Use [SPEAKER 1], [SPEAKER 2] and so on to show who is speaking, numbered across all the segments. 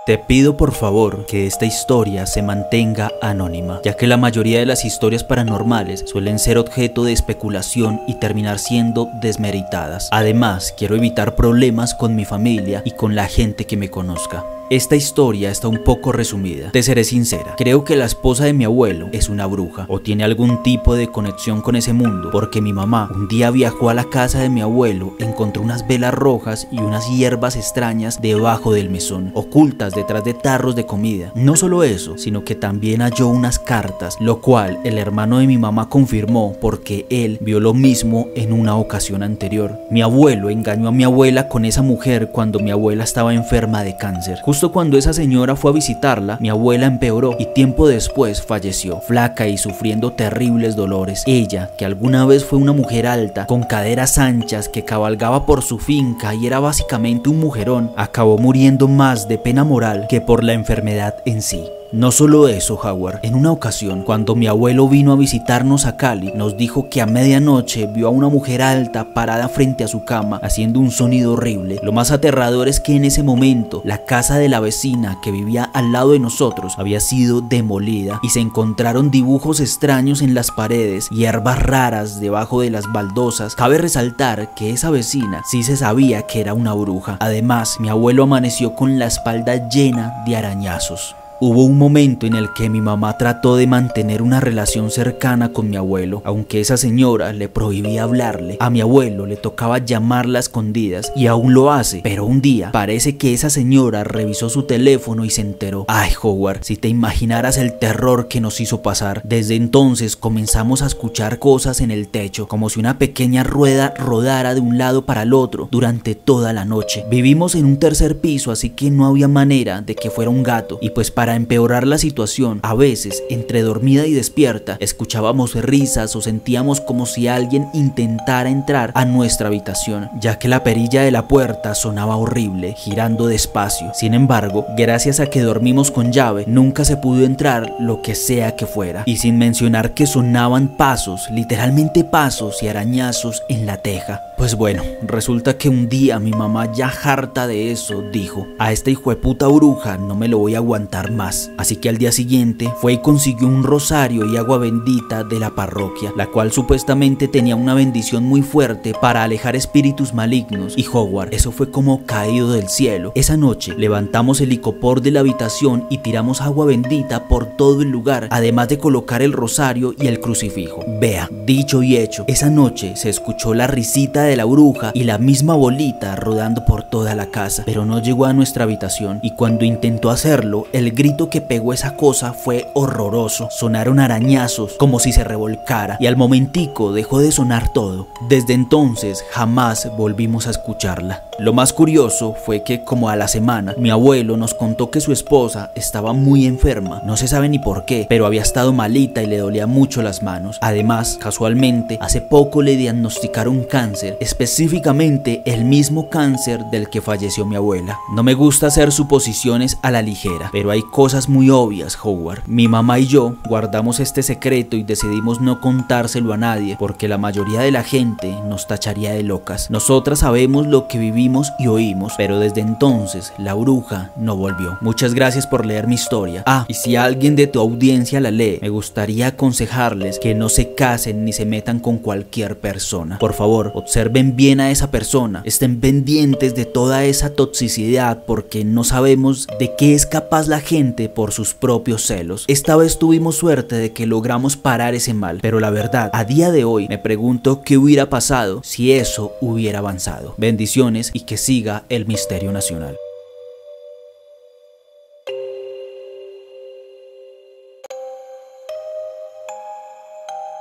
[SPEAKER 1] Te pido por favor que esta historia se mantenga anónima, ya que la mayoría de las historias paranormales suelen ser objeto de especulación y terminar siendo desmeritadas. Además, quiero evitar problemas con mi familia y con la gente que me conozca. Esta historia está un poco resumida. Te seré sincera, creo que la esposa de mi abuelo es una bruja o tiene algún tipo de conexión con ese mundo, porque mi mamá un día viajó a la casa de mi abuelo, encontró unas velas rojas y unas hierbas extrañas debajo del mesón, ocultas detrás de tarros de comida. No solo eso, sino que también halló unas cartas, lo cual el hermano de mi mamá confirmó porque él vio lo mismo en una ocasión anterior. Mi abuelo engañó a mi abuela con esa mujer cuando mi abuela estaba enferma de cáncer. Justo cuando esa señora fue a visitarla, mi abuela empeoró y tiempo después falleció, flaca y sufriendo terribles dolores. Ella, que alguna vez fue una mujer alta, con caderas anchas, que cabalgaba por su finca y era básicamente un mujerón, acabó muriendo más de pena moral que por la enfermedad en sí. No solo eso, Howard, en una ocasión, cuando mi abuelo vino a visitarnos a Cali, nos dijo que a medianoche vio a una mujer alta parada frente a su cama, haciendo un sonido horrible. Lo más aterrador es que en ese momento, la casa de la vecina que vivía al lado de nosotros había sido demolida y se encontraron dibujos extraños en las paredes, hierbas raras debajo de las baldosas. Cabe resaltar que esa vecina sí se sabía que era una bruja. Además, mi abuelo amaneció con la espalda llena de arañazos. Hubo un momento en el que mi mamá trató de mantener una relación cercana con mi abuelo, aunque esa señora le prohibía hablarle. A mi abuelo le tocaba llamarla a escondidas y aún lo hace, pero un día parece que esa señora revisó su teléfono y se enteró. Ay, Howard, si te imaginaras el terror que nos hizo pasar. Desde entonces comenzamos a escuchar cosas en el techo, como si una pequeña rueda rodara de un lado para el otro durante toda la noche. Vivimos en un tercer piso, así que no había manera de que fuera un gato, y pues para empeorar la situación, a veces, entre dormida y despierta, escuchábamos risas o sentíamos como si alguien intentara entrar a nuestra habitación, ya que la perilla de la puerta sonaba horrible, girando despacio. Sin embargo, gracias a que dormimos con llave, nunca se pudo entrar lo que sea que fuera, y sin mencionar que sonaban pasos, literalmente pasos y arañazos en la teja. Pues bueno, resulta que un día mi mamá, ya harta de eso, dijo: a esta hijueputa bruja no me lo voy a aguantar más. Así que al día siguiente fue y consiguió un rosario y agua bendita de la parroquia, la cual supuestamente tenía una bendición muy fuerte para alejar espíritus malignos. Y Howard, eso fue como caído del cielo. Esa noche levantamos el licopor de la habitación y tiramos agua bendita por todo el lugar, además de colocar el rosario y el crucifijo. Vea, dicho y hecho, esa noche se escuchó la risita de la bruja y la misma bolita rodando por toda la casa, pero no llegó a nuestra habitación, y cuando intentó hacerlo, el grito que pegó esa cosa fue horroroso. Sonaron arañazos como si se revolcara, y al momentico dejó de sonar todo. Desde entonces jamás volvimos a escucharla. Lo más curioso fue que como a la semana mi abuelo nos contó que su esposa estaba muy enferma, no se sabe ni por qué, pero había estado malita y le dolía mucho las manos. Además, casualmente, hace poco le diagnosticaron cáncer, específicamente el mismo cáncer del que falleció mi abuela. No me gusta hacer suposiciones a la ligera, pero hay cosas muy obvias, Howard. Mi mamá y yo guardamos este secreto y decidimos no contárselo a nadie, porque la mayoría de la gente nos tacharía de locas. Nosotras sabemos lo que vivimos y oímos, pero desde entonces la bruja no volvió. Muchas gracias por leer mi historia. Y si alguien de tu audiencia la lee, me gustaría aconsejarles que no se casen ni se metan con cualquier persona. Por favor, observen bien a esa persona, estén pendientes de toda esa toxicidad, porque no sabemos de qué es capaz la gente por sus propios celos. Esta vez tuvimos suerte de que logramos parar ese mal, pero la verdad, a día de hoy me pregunto qué hubiera pasado si eso hubiera avanzado. Bendiciones y que siga el misterio nacional.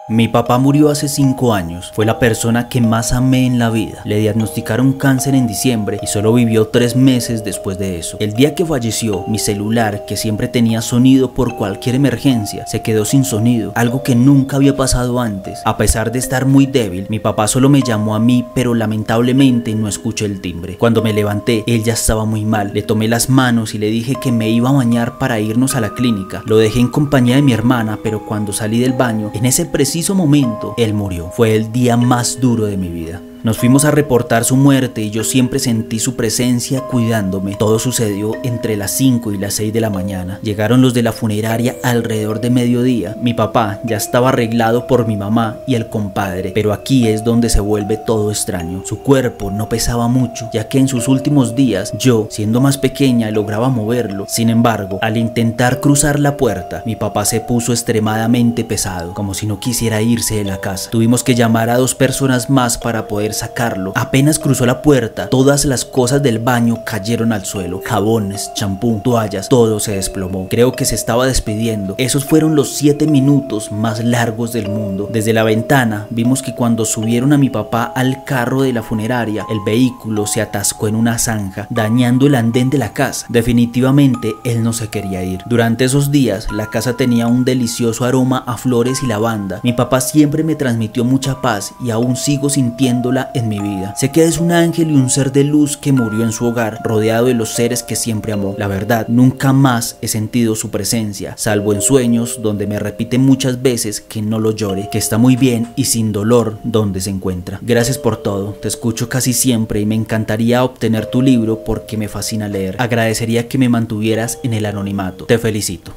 [SPEAKER 1] Mi papá murió hace 5 años, fue la persona que más amé en la vida. Le diagnosticaron cáncer en diciembre y solo vivió 3 meses después de eso. El día que falleció, mi celular, que siempre tenía sonido por cualquier emergencia, se quedó sin sonido, algo que nunca había pasado antes. A pesar de estar muy débil, mi papá solo me llamó a mí, pero lamentablemente no escuché el timbre. Cuando me levanté, él ya estaba muy mal. Le tomé las manos y le dije que me iba a bañar para irnos a la clínica. Lo dejé en compañía de mi hermana, pero cuando salí del baño, en ese preciso momento, él murió. Fue el día más duro de mi vida. Nos fuimos a reportar su muerte y yo siempre sentí su presencia cuidándome. Todo sucedió entre las 5 y las 6 de la mañana. Llegaron los de la funeraria alrededor de mediodía. Mi papá ya estaba arreglado por mi mamá y el compadre, pero aquí es donde se vuelve todo extraño. Su cuerpo no pesaba mucho, ya que en sus últimos días yo, siendo más pequeña, lograba moverlo. Sin embargo, al intentar cruzar la puerta, mi papá se puso extremadamente pesado, como si no quisiera irse de la casa. Tuvimos que llamar a 2 personas más para poder sacarlo. Apenas cruzó la puerta, todas las cosas del baño cayeron al suelo: jabones, champú, toallas, todo se desplomó. Creo que se estaba despidiendo. Esos fueron los 7 minutos más largos del mundo. Desde la ventana vimos que cuando subieron a mi papá al carro de la funeraria, el vehículo se atascó en una zanja, dañando el andén de la casa. Definitivamente él no se quería ir. Durante esos días la casa tenía un delicioso aroma a flores y lavanda. Mi papá siempre me transmitió mucha paz y aún sigo sintiéndola en mi vida. Sé que es un ángel y un ser de luz que murió en su hogar, rodeado de los seres que siempre amó. La verdad, nunca más he sentido su presencia, salvo en sueños donde me repite muchas veces que no lo llore, que está muy bien y sin dolor donde se encuentra. Gracias por todo, te escucho casi siempre y me encantaría obtener tu libro porque me fascina leer. Agradecería que me mantuvieras en el anonimato. Te felicito.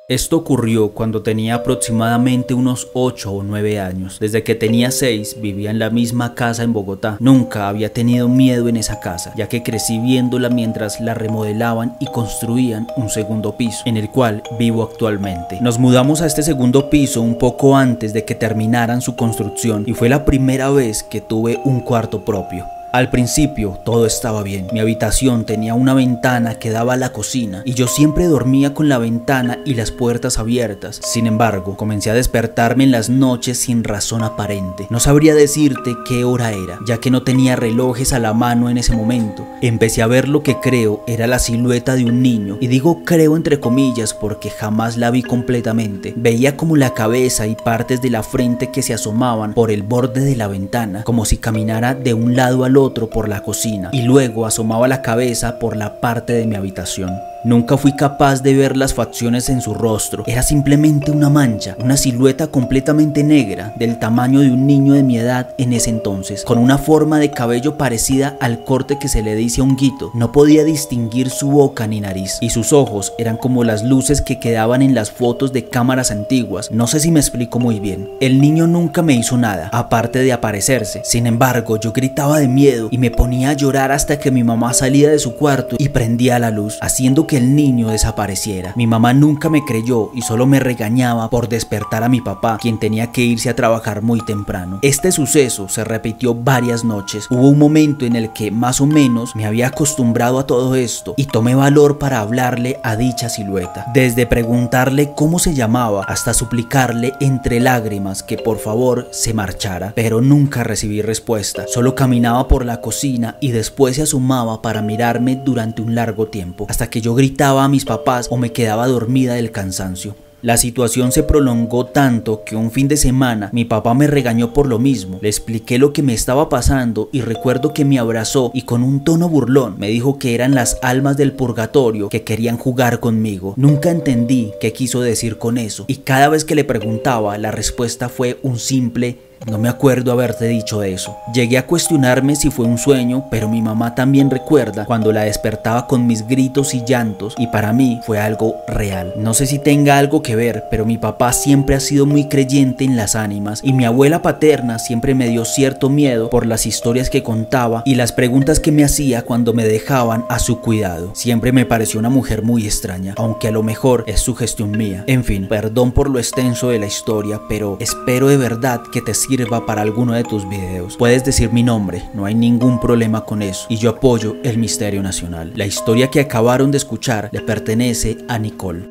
[SPEAKER 1] Esto ocurrió cuando tenía aproximadamente unos 8 o 9 años. Desde que tenía 6 vivía en la misma casa en Bogotá. Nunca había tenido miedo en esa casa, ya que crecí viéndola mientras la remodelaban y construían un segundo piso, en el cual vivo actualmente. Nos mudamos a este segundo piso un poco antes de que terminaran su construcción y fue la primera vez que tuve un cuarto propio. Al principio todo estaba bien. Mi habitación tenía una ventana que daba a la cocina y yo siempre dormía con la ventana y las puertas abiertas. Sin embargo, comencé a despertarme en las noches sin razón aparente. No sabría decirte qué hora era, ya que no tenía relojes a la mano en ese momento. Empecé a ver lo que creo era la silueta de un niño, y digo creo entre comillas porque jamás la vi completamente. Veía como la cabeza y partes de la frente que se asomaban por el borde de la ventana, como si caminara de un lado al otro por la cocina, y luego asomaba la cabeza por la parte de mi habitación. Nunca fui capaz de ver las facciones en su rostro. Era simplemente una mancha, una silueta completamente negra, del tamaño de un niño de mi edad en ese entonces, con una forma de cabello parecida al corte que se le dice a un guito. No podía distinguir su boca ni nariz, y sus ojos eran como las luces que quedaban en las fotos de cámaras antiguas. No sé si me explico muy bien. El niño nunca me hizo nada, aparte de aparecerse. Sin embargo, yo gritaba de miedo y me ponía a llorar hasta que mi mamá salía de su cuarto y prendía la luz, haciendo que el niño desapareciera. Mi mamá nunca me creyó y solo me regañaba por despertar a mi papá, quien tenía que irse a trabajar muy temprano. Este suceso se repitió varias noches. Hubo un momento en el que más o menos me había acostumbrado a todo esto y tomé valor para hablarle a dicha silueta, desde preguntarle cómo se llamaba hasta suplicarle entre lágrimas que por favor se marchara, pero nunca recibí respuesta. Solo caminaba por la cocina y después se asomaba para mirarme durante un largo tiempo, hasta que yo gritaba a mis papás o me quedaba dormida del cansancio. La situación se prolongó tanto que un fin de semana mi papá me regañó por lo mismo. Le expliqué lo que me estaba pasando y recuerdo que me abrazó y con un tono burlón me dijo que eran las almas del purgatorio que querían jugar conmigo. Nunca entendí qué quiso decir con eso, y cada vez que le preguntaba la respuesta fue un simple "no me acuerdo haberte dicho eso". Llegué a cuestionarme si fue un sueño, pero mi mamá también recuerda cuando la despertaba con mis gritos y llantos, y para mí fue algo real. No sé si tenga algo que ver, pero mi papá siempre ha sido muy creyente en las ánimas, y mi abuela paterna siempre me dio cierto miedo por las historias que contaba y las preguntas que me hacía cuando me dejaban a su cuidado. Siempre me pareció una mujer muy extraña, aunque a lo mejor es sugestión mía. En fin, perdón por lo extenso de la historia, pero espero de verdad que te sirva para alguno de tus videos. Puedes decir mi nombre, no hay ningún problema con eso, y yo apoyo el misterio nacional. La historia que acabaron de escuchar le pertenece a Nicole.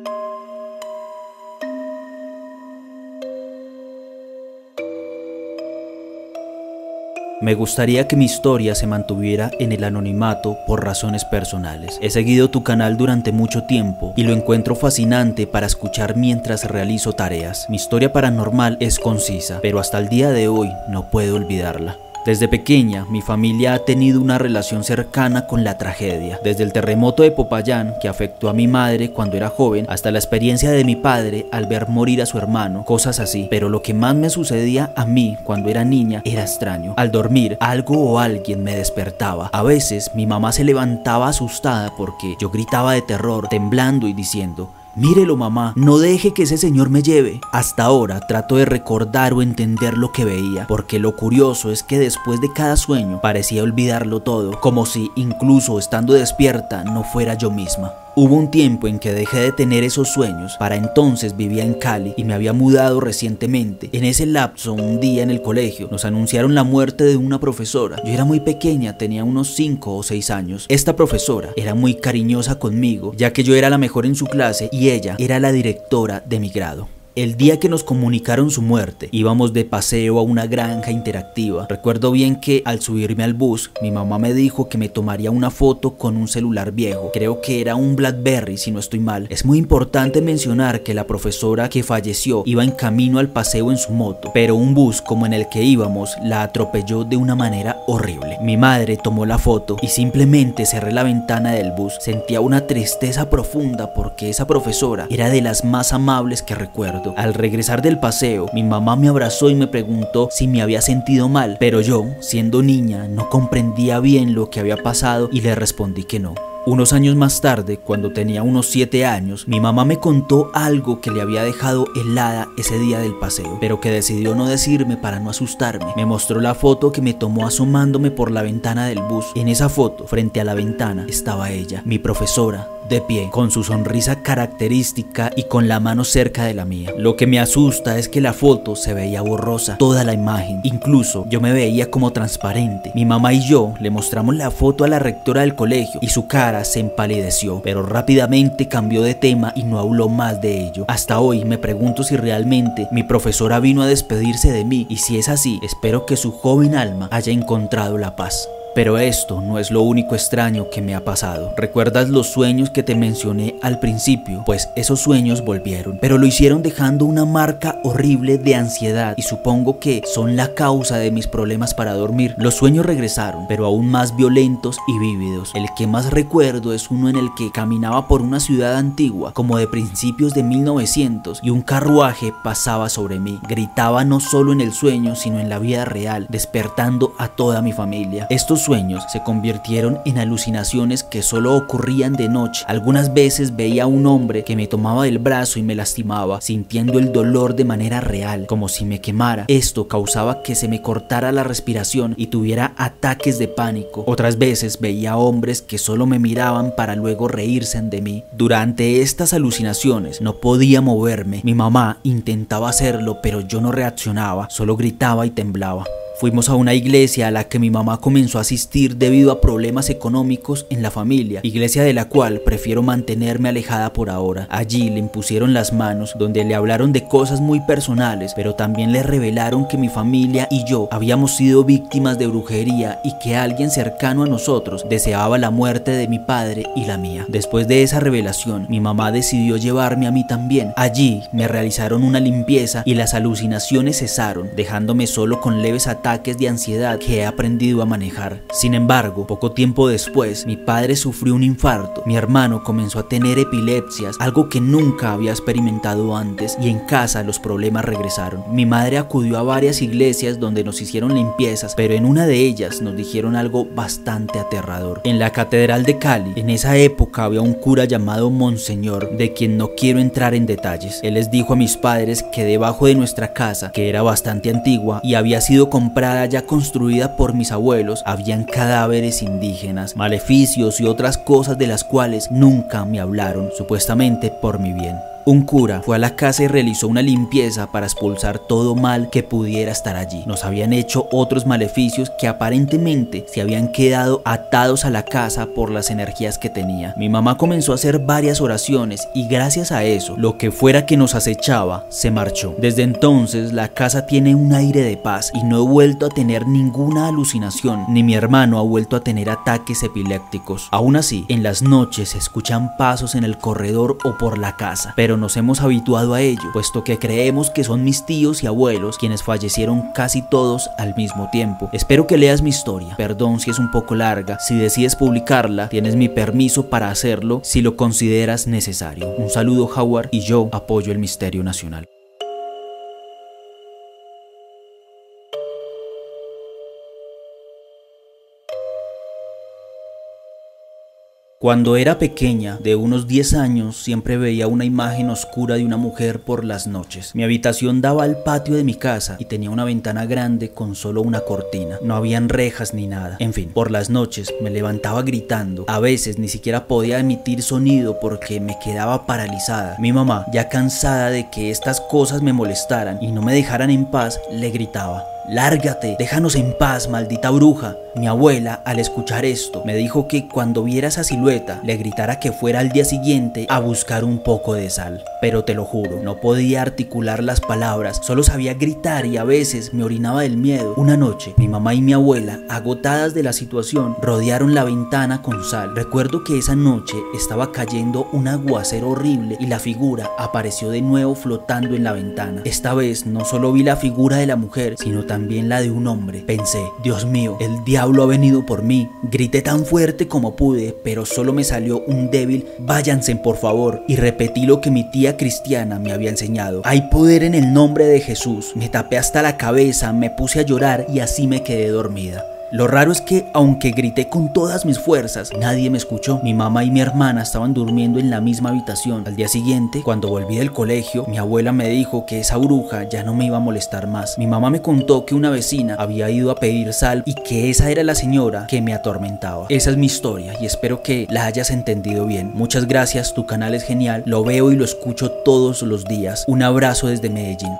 [SPEAKER 1] Me gustaría que mi historia se mantuviera en el anonimato por razones personales. He seguido tu canal durante mucho tiempo y lo encuentro fascinante para escuchar mientras realizo tareas. Mi historia paranormal es concisa, pero hasta el día de hoy no puedo olvidarla. Desde pequeña, mi familia ha tenido una relación cercana con la tragedia. Desde el terremoto de Popayán, que afectó a mi madre cuando era joven, hasta la experiencia de mi padre al ver morir a su hermano, cosas así. Pero lo que más me sucedía a mí cuando era niña era extraño. Al dormir, algo o alguien me despertaba. A veces, mi mamá se levantaba asustada porque yo gritaba de terror, temblando y diciendo: «Mírelo, mamá, no deje que ese señor me lleve». Hasta ahora trato de recordar o entender lo que veía, porque lo curioso es que después de cada sueño parecía olvidarlo todo, como si incluso estando despierta no fuera yo misma. Hubo un tiempo en que dejé de tener esos sueños. Para entonces vivía en Cali y me había mudado recientemente. En ese lapso, un día en el colegio, nos anunciaron la muerte de una profesora. Yo era muy pequeña, tenía unos 5 o 6 años. Esta profesora era muy cariñosa conmigo, ya que yo era la mejor en su clase y ella era la directora de mi grado. El día que nos comunicaron su muerte, íbamos de paseo a una granja interactiva. Recuerdo bien que al subirme al bus, mi mamá me dijo que me tomaría una foto con un celular viejo. Creo que era un BlackBerry, si no estoy mal. Es muy importante mencionar que la profesora que falleció iba en camino al paseo en su moto, pero un bus como en el que íbamos la atropelló de una manera horrible. Mi madre tomó la foto y simplemente cerré la ventana del bus. Sentía una tristeza profunda porque esa profesora era de las más amables que recuerdo. Al regresar del paseo, mi mamá me abrazó y me preguntó si me había sentido mal, pero yo, siendo niña, no comprendía bien lo que había pasado y le respondí que no. Unos años más tarde, cuando tenía unos 7 años, mi mamá me contó algo que le había dejado helada ese día del paseo, pero que decidió no decirme para no asustarme. Me mostró la foto que me tomó asomándome por la ventana del bus. En esa foto, frente a la ventana, estaba ella, mi profesora, de pie, con su sonrisa característica y con la mano cerca de la mía. Lo que me asusta es que la foto se veía borrosa, toda la imagen, incluso yo me veía como transparente. Mi mamá y yo le mostramos la foto a la rectora del colegio y su cara se empalideció, pero rápidamente cambió de tema y no habló más de ello. Hasta hoy me pregunto si realmente mi profesora vino a despedirse de mí, y si es así, espero que su joven alma haya encontrado la paz. Pero esto no es lo único extraño que me ha pasado. ¿Recuerdas los sueños que te mencioné al principio? Pues esos sueños volvieron, pero lo hicieron dejando una marca horrible de ansiedad, y supongo que son la causa de mis problemas para dormir. Los sueños regresaron, pero aún más violentos y vívidos. El que más recuerdo es uno en el que caminaba por una ciudad antigua, como de principios de 1900, y un carruaje pasaba sobre mí. Gritaba no solo en el sueño, sino en la vida real, despertando a toda mi familia. Estos sueños se convirtieron en alucinaciones que solo ocurrían de noche. Algunas veces veía a un hombre que me tomaba del brazo y me lastimaba, sintiendo el dolor de manera real, como si me quemara. Esto causaba que se me cortara la respiración y tuviera ataques de pánico. Otras veces veía hombres que solo me miraban para luego reírse de mí. Durante estas alucinaciones no podía moverme. Mi mamá intentaba hacerlo, pero yo no reaccionaba, solo gritaba y temblaba. Fuimos a una iglesia a la que mi mamá comenzó a asistir debido a problemas económicos en la familia, iglesia de la cual prefiero mantenerme alejada por ahora. Allí le impusieron las manos, donde le hablaron de cosas muy personales, pero también le revelaron que mi familia y yo habíamos sido víctimas de brujería y que alguien cercano a nosotros deseaba la muerte de mi padre y la mía. Después de esa revelación, mi mamá decidió llevarme a mí también. Allí me realizaron una limpieza y las alucinaciones cesaron, dejándome solo con leves ataques de ansiedad que he aprendido a manejar. Sin embargo, poco tiempo después, mi padre sufrió un infarto, mi hermano comenzó a tener epilepsias, algo que nunca había experimentado antes, y en casa los problemas regresaron. Mi madre acudió a varias iglesias donde nos hicieron limpiezas, pero en una de ellas nos dijeron algo bastante aterrador. En la catedral de Cali, en esa época había un cura llamado Monseñor, de quien no quiero entrar en detalles. Él les dijo a mis padres que debajo de nuestra casa, que era bastante antigua y había sido comprada ya construida por mis abuelos, habían cadáveres indígenas, maleficios y otras cosas de las cuales nunca me hablaron, supuestamente por mi bien. Un cura fue a la casa y realizó una limpieza para expulsar todo mal que pudiera estar allí. Nos habían hecho otros maleficios que aparentemente se habían quedado atados a la casa por las energías que tenía. Mi mamá comenzó a hacer varias oraciones y gracias a eso, lo que fuera que nos acechaba se marchó. Desde entonces la casa tiene un aire de paz y no he vuelto a tener ninguna alucinación, ni mi hermano ha vuelto a tener ataques epilépticos. Aún así, en las noches se escuchan pasos en el corredor o por la casa, pero nos hemos habituado a ello, puesto que creemos que son mis tíos y abuelos quienes fallecieron casi todos al mismo tiempo. Espero que leas mi historia, perdón si es un poco larga, si decides publicarla, tienes mi permiso para hacerlo si lo consideras necesario. Un saludo, Howard, y yo apoyo el misterio nacional. Cuando era pequeña, de unos 10 años, siempre veía una imagen oscura de una mujer por las noches. Mi habitación daba al patio de mi casa y tenía una ventana grande con solo una cortina. No habían rejas ni nada. En fin, por las noches me levantaba gritando. A veces ni siquiera podía emitir sonido porque me quedaba paralizada. Mi mamá, ya cansada de que estas cosas me molestaran y no me dejaran en paz, le gritaba: «Lárgate, déjanos en paz, maldita bruja». Mi abuela, al escuchar esto, me dijo que cuando viera esa silueta, le gritara que fuera al día siguiente a buscar un poco de sal. Pero te lo juro, no podía articular las palabras, solo sabía gritar y a veces me orinaba del miedo. Una noche, mi mamá y mi abuela, agotadas de la situación, rodearon la ventana con sal. Recuerdo que esa noche estaba cayendo un aguacero horrible y la figura apareció de nuevo flotando en la ventana. Esta vez no solo vi la figura de la mujer, sino también la de un hombre. Pensé: Dios mío, el diablo ha venido por mí. Grité tan fuerte como pude, pero solo me salió un débil «váyanse por favor», y repetí lo que mi tía cristiana me había enseñado: «Hay poder en el nombre de Jesús». Me tapé hasta la cabeza, me puse a llorar y así me quedé dormida. Lo raro es que, aunque grité con todas mis fuerzas, nadie me escuchó. Mi mamá y mi hermana estaban durmiendo en la misma habitación. Al día siguiente, cuando volví del colegio, mi abuela me dijo que esa bruja ya no me iba a molestar más. Mi mamá me contó que una vecina había ido a pedir sal y que esa era la señora que me atormentaba. Esa es mi historia y espero que la hayas entendido bien. Muchas gracias, tu canal es genial, lo veo y lo escucho todos los días. Un abrazo desde Medellín.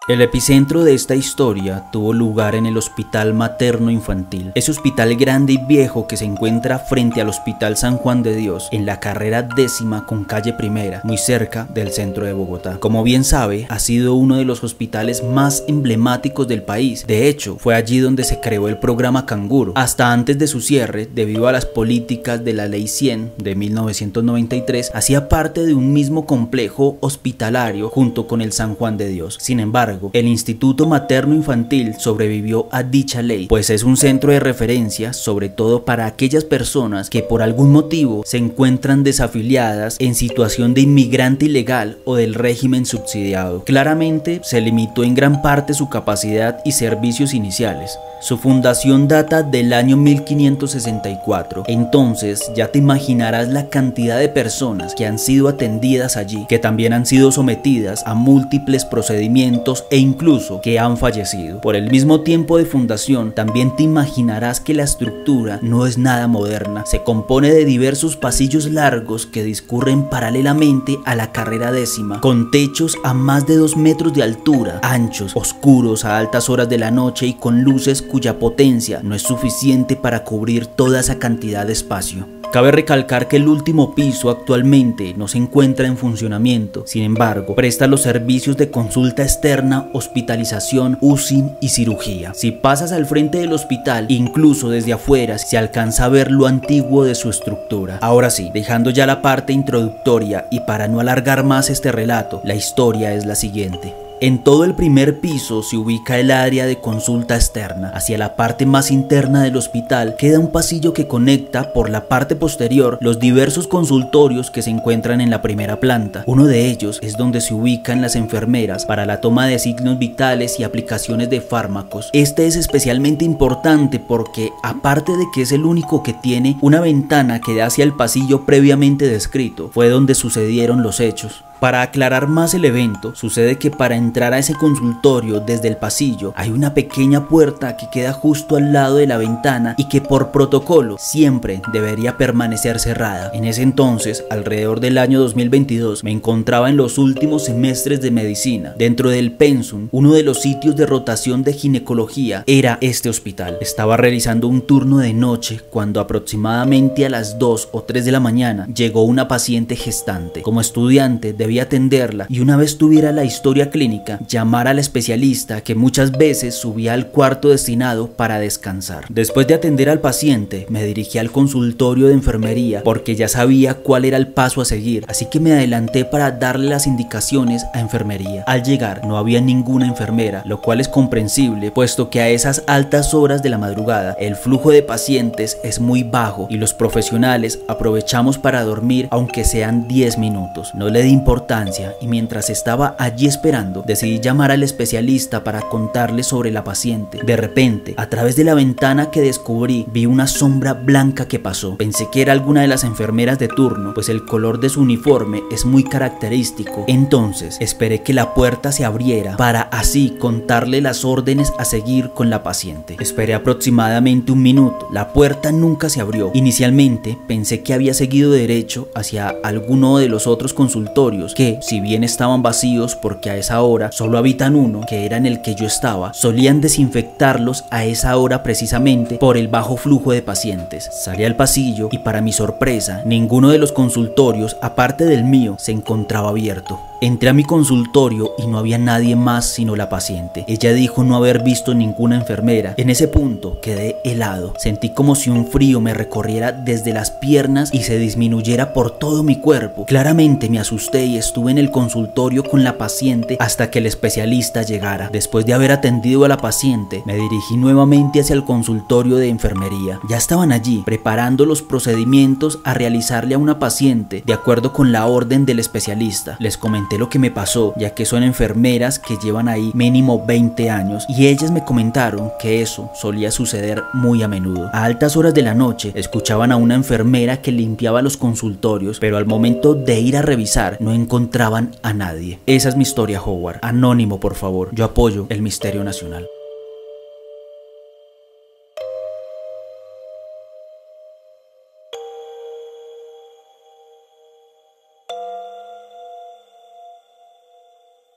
[SPEAKER 1] El epicentro de esta historia tuvo lugar en el Hospital Materno Infantil, ese hospital grande y viejo que se encuentra frente al Hospital San Juan de Dios, en la carrera 10ª con calle Primera, muy cerca del centro de Bogotá. Como bien sabe, ha sido uno de los hospitales más emblemáticos del país. De hecho, fue allí donde se creó el programa Canguro. Hasta antes de su cierre, debido a las políticas de la Ley 100 de 1993, hacía parte de un mismo complejo hospitalario junto con el San Juan de Dios. Sin embargo, el Instituto Materno Infantil sobrevivió a dicha ley, pues es un centro de referencia sobre todo para aquellas personas que por algún motivo se encuentran desafiliadas, en situación de inmigrante ilegal o del régimen subsidiado. Claramente se limitó en gran parte su capacidad y servicios iniciales. Su fundación data del año 1564, entonces ya te imaginarás la cantidad de personas que han sido atendidas allí, que también han sido sometidas a múltiples procedimientos e incluso que han fallecido. Por el mismo tiempo de fundación, también te imaginarás que la estructura no es nada moderna. Se compone de diversos pasillos largos que discurren paralelamente a la carrera 10ª, con techos a más de 2 metros de altura, anchos, oscuros a altas horas de la noche y con luces cuya potencia no es suficiente para cubrir toda esa cantidad de espacio. Cabe recalcar que el último piso actualmente no se encuentra en funcionamiento, sin embargo, presta los servicios de consulta externa, hospitalización, UCI y cirugía. Si pasas al frente del hospital, incluso desde afuera, se alcanza a ver lo antiguo de su estructura. Ahora sí, dejando ya la parte introductoria y para no alargar más este relato, la historia es la siguiente. En todo el primer piso se ubica el área de consulta externa. Hacia la parte más interna del hospital queda un pasillo que conecta por la parte posterior los diversos consultorios que se encuentran en la primera planta. Uno de ellos es donde se ubican las enfermeras para la toma de signos vitales y aplicaciones de fármacos. Este es especialmente importante porque, aparte de que es el único que tiene una ventana que da hacia el pasillo previamente descrito, fue donde sucedieron los hechos. Para aclarar más el evento, sucede que para entrar a ese consultorio desde el pasillo hay una pequeña puerta que queda justo al lado de la ventana y que por protocolo siempre debería permanecer cerrada. En ese entonces, alrededor del año 2022, me encontraba en los últimos semestres de medicina. Dentro del pensum, uno de los sitios de rotación de ginecología era este hospital. Estaba realizando un turno de noche cuando aproximadamente a las 2 o 3 de la mañana llegó una paciente gestante. Como estudiante debía debía atenderla y una vez tuviera la historia clínica, llamar al especialista que muchas veces subía al cuarto destinado para descansar. Después de atender al paciente, me dirigí al consultorio de enfermería porque ya sabía cuál era el paso a seguir, así que me adelanté para darle las indicaciones a enfermería. Al llegar no había ninguna enfermera, lo cual es comprensible puesto que a esas altas horas de la madrugada el flujo de pacientes es muy bajo y los profesionales aprovechamos para dormir aunque sean 10 minutos. No le di importancia y mientras estaba allí esperando decidí llamar al especialista para contarle sobre la paciente. De repente, a través de la ventana que descubrí, vi una sombra blanca que pasó. Pensé que era alguna de las enfermeras de turno, pues el color de su uniforme es muy característico. Entonces esperé que la puerta se abriera para así contarle las órdenes a seguir con la paciente. Esperé aproximadamente un minuto. La puerta nunca se abrió. Inicialmente pensé que había seguido derecho hacia alguno de los otros consultorios que, si bien estaban vacíos porque a esa hora solo habitan uno, que era en el que yo estaba, solían desinfectarlos a esa hora precisamente por el bajo flujo de pacientes. Salí al pasillo y para mi sorpresa, ninguno de los consultorios, aparte del mío, se encontraba abierto. Entré a mi consultorio y no había nadie más sino la paciente. Ella dijo no haber visto ninguna enfermera. En ese punto quedé helado. Sentí como si un frío me recorriera desde las piernas y se disminuyera por todo mi cuerpo. Claramente me asusté y estuve en el consultorio con la paciente hasta que el especialista llegara. Después de haber atendido a la paciente, me dirigí nuevamente hacia el consultorio de enfermería. Ya estaban allí, preparando los procedimientos a realizarle a una paciente de acuerdo con la orden del especialista. Les comenté lo que me pasó, ya que son enfermeras que llevan ahí mínimo 20 años y ellas me comentaron que eso solía suceder muy a menudo. A altas horas de la noche escuchaban a una enfermera que limpiaba los consultorios, pero al momento de ir a revisar no encontraban a nadie. Esa es mi historia, Howard. Anónimo, por favor. Yo apoyo el misterio nacional.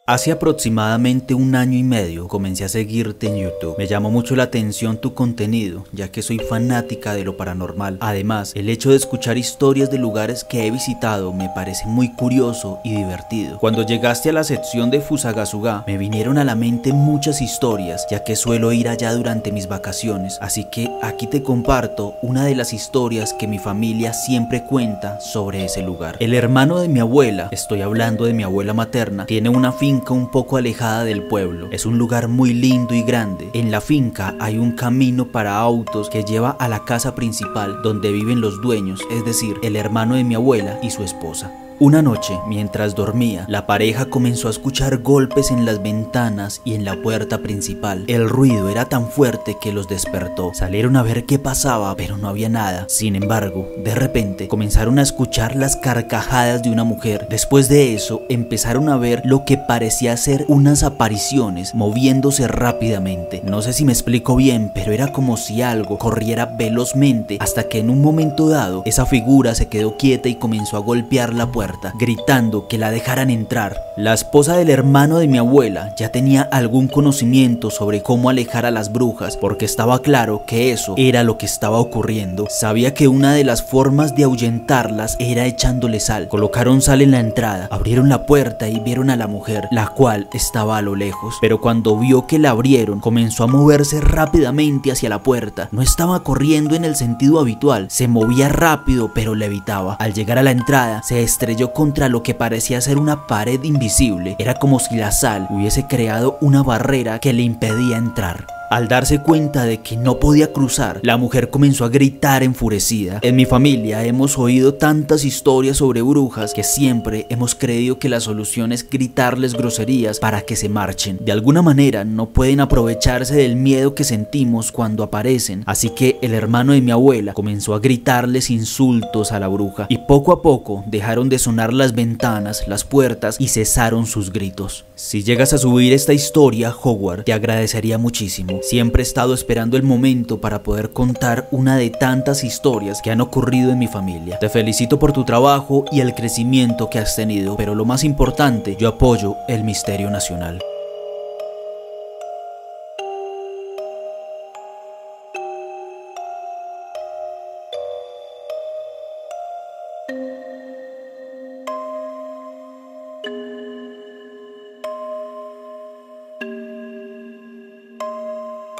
[SPEAKER 1] Hace aproximadamente un año y medio comencé a seguirte en YouTube. Me llamó mucho la atención tu contenido, ya que soy fanática de lo paranormal. Además, el hecho de escuchar historias de lugares que he visitado me parece muy curioso y divertido. Cuando llegaste a la sección de Fusagasugá, me vinieron a la mente muchas historias, ya que suelo ir allá durante mis vacaciones. Así que aquí te comparto una de las historias que mi familia siempre cuenta sobre ese lugar. El hermano de mi abuela, estoy hablando de mi abuela materna, tiene una finca un poco alejada del pueblo. Es un lugar muy lindo y grande. En la finca hay un camino para autos que lleva a la casa principal donde viven los dueños, es decir, el hermano de mi abuela y su esposa. Una noche, mientras dormía, la pareja comenzó a escuchar golpes en las ventanas y en la puerta principal. El ruido era tan fuerte que los despertó. Salieron a ver qué pasaba, pero no había nada. Sin embargo, de repente, comenzaron a escuchar las carcajadas de una mujer. Después de eso, empezaron a ver lo que parecía ser unas apariciones moviéndose rápidamente. No sé si me explico bien, pero era como si algo corriera velozmente hasta que en un momento dado, esa figura se quedó quieta y comenzó a golpear la puerta, gritando que la dejaran entrar. La esposa del hermano de mi abuela ya tenía algún conocimiento sobre cómo alejar a las brujas, porque estaba claro que eso era lo que estaba ocurriendo. Sabía que una de las formas de ahuyentarlas era echándole sal. Colocaron sal en la entrada, abrieron la puerta y vieron a la mujer, la cual estaba a lo lejos, pero cuando vio que la abrieron, comenzó a moverse rápidamente hacia la puerta. No estaba corriendo en el sentido habitual, se movía rápido pero levitaba. Al llegar a la entrada, se estrelló contra lo que parecía ser una pared invisible. Era como si la sal hubiese creado una barrera que le impedía entrar. Al darse cuenta de que no podía cruzar, la mujer comenzó a gritar enfurecida. En mi familia hemos oído tantas historias sobre brujas que siempre hemos creído que la solución es gritarles groserías para que se marchen. De alguna manera no pueden aprovecharse del miedo que sentimos cuando aparecen, así que el hermano de mi abuela comenzó a gritarles insultos a la bruja y poco a poco dejaron de sonar las ventanas, las puertas y cesaron sus gritos. Si llegas a subir esta historia, Howard, te agradecería muchísimo. Siempre he estado esperando el momento para poder contar una de tantas historias que han ocurrido en mi familia. Te felicito por tu trabajo y el crecimiento que has tenido, pero lo más importante, yo apoyo el misterio nacional.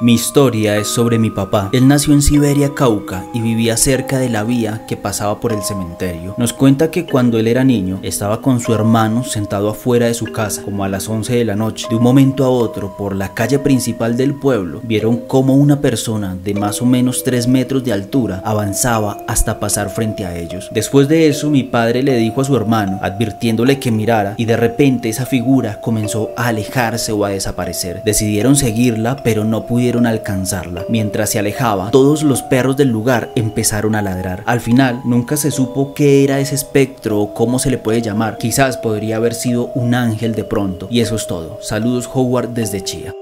[SPEAKER 1] Mi historia es sobre mi papá. Él nació en Siberia, Cauca, y vivía cerca de la vía que pasaba por el cementerio. Nos cuenta que cuando él era niño, estaba con su hermano sentado afuera de su casa, como a las 11 de la noche. De un momento a otro, por la calle principal del pueblo, vieron cómo una persona de más o menos 3 metros de altura avanzaba hasta pasar frente a ellos. Después de eso, mi padre le dijo a su hermano, advirtiéndole que mirara, y de repente esa figura comenzó a alejarse o a desaparecer. Decidieron seguirla, pero no pudieron alcanzarla. Mientras se alejaba, todos los perros del lugar empezaron a ladrar. Al final, nunca se supo qué era ese espectro o cómo se le puede llamar. Quizás podría haber sido un ángel de pronto. Y eso es todo. Saludos, Howard, desde Chía.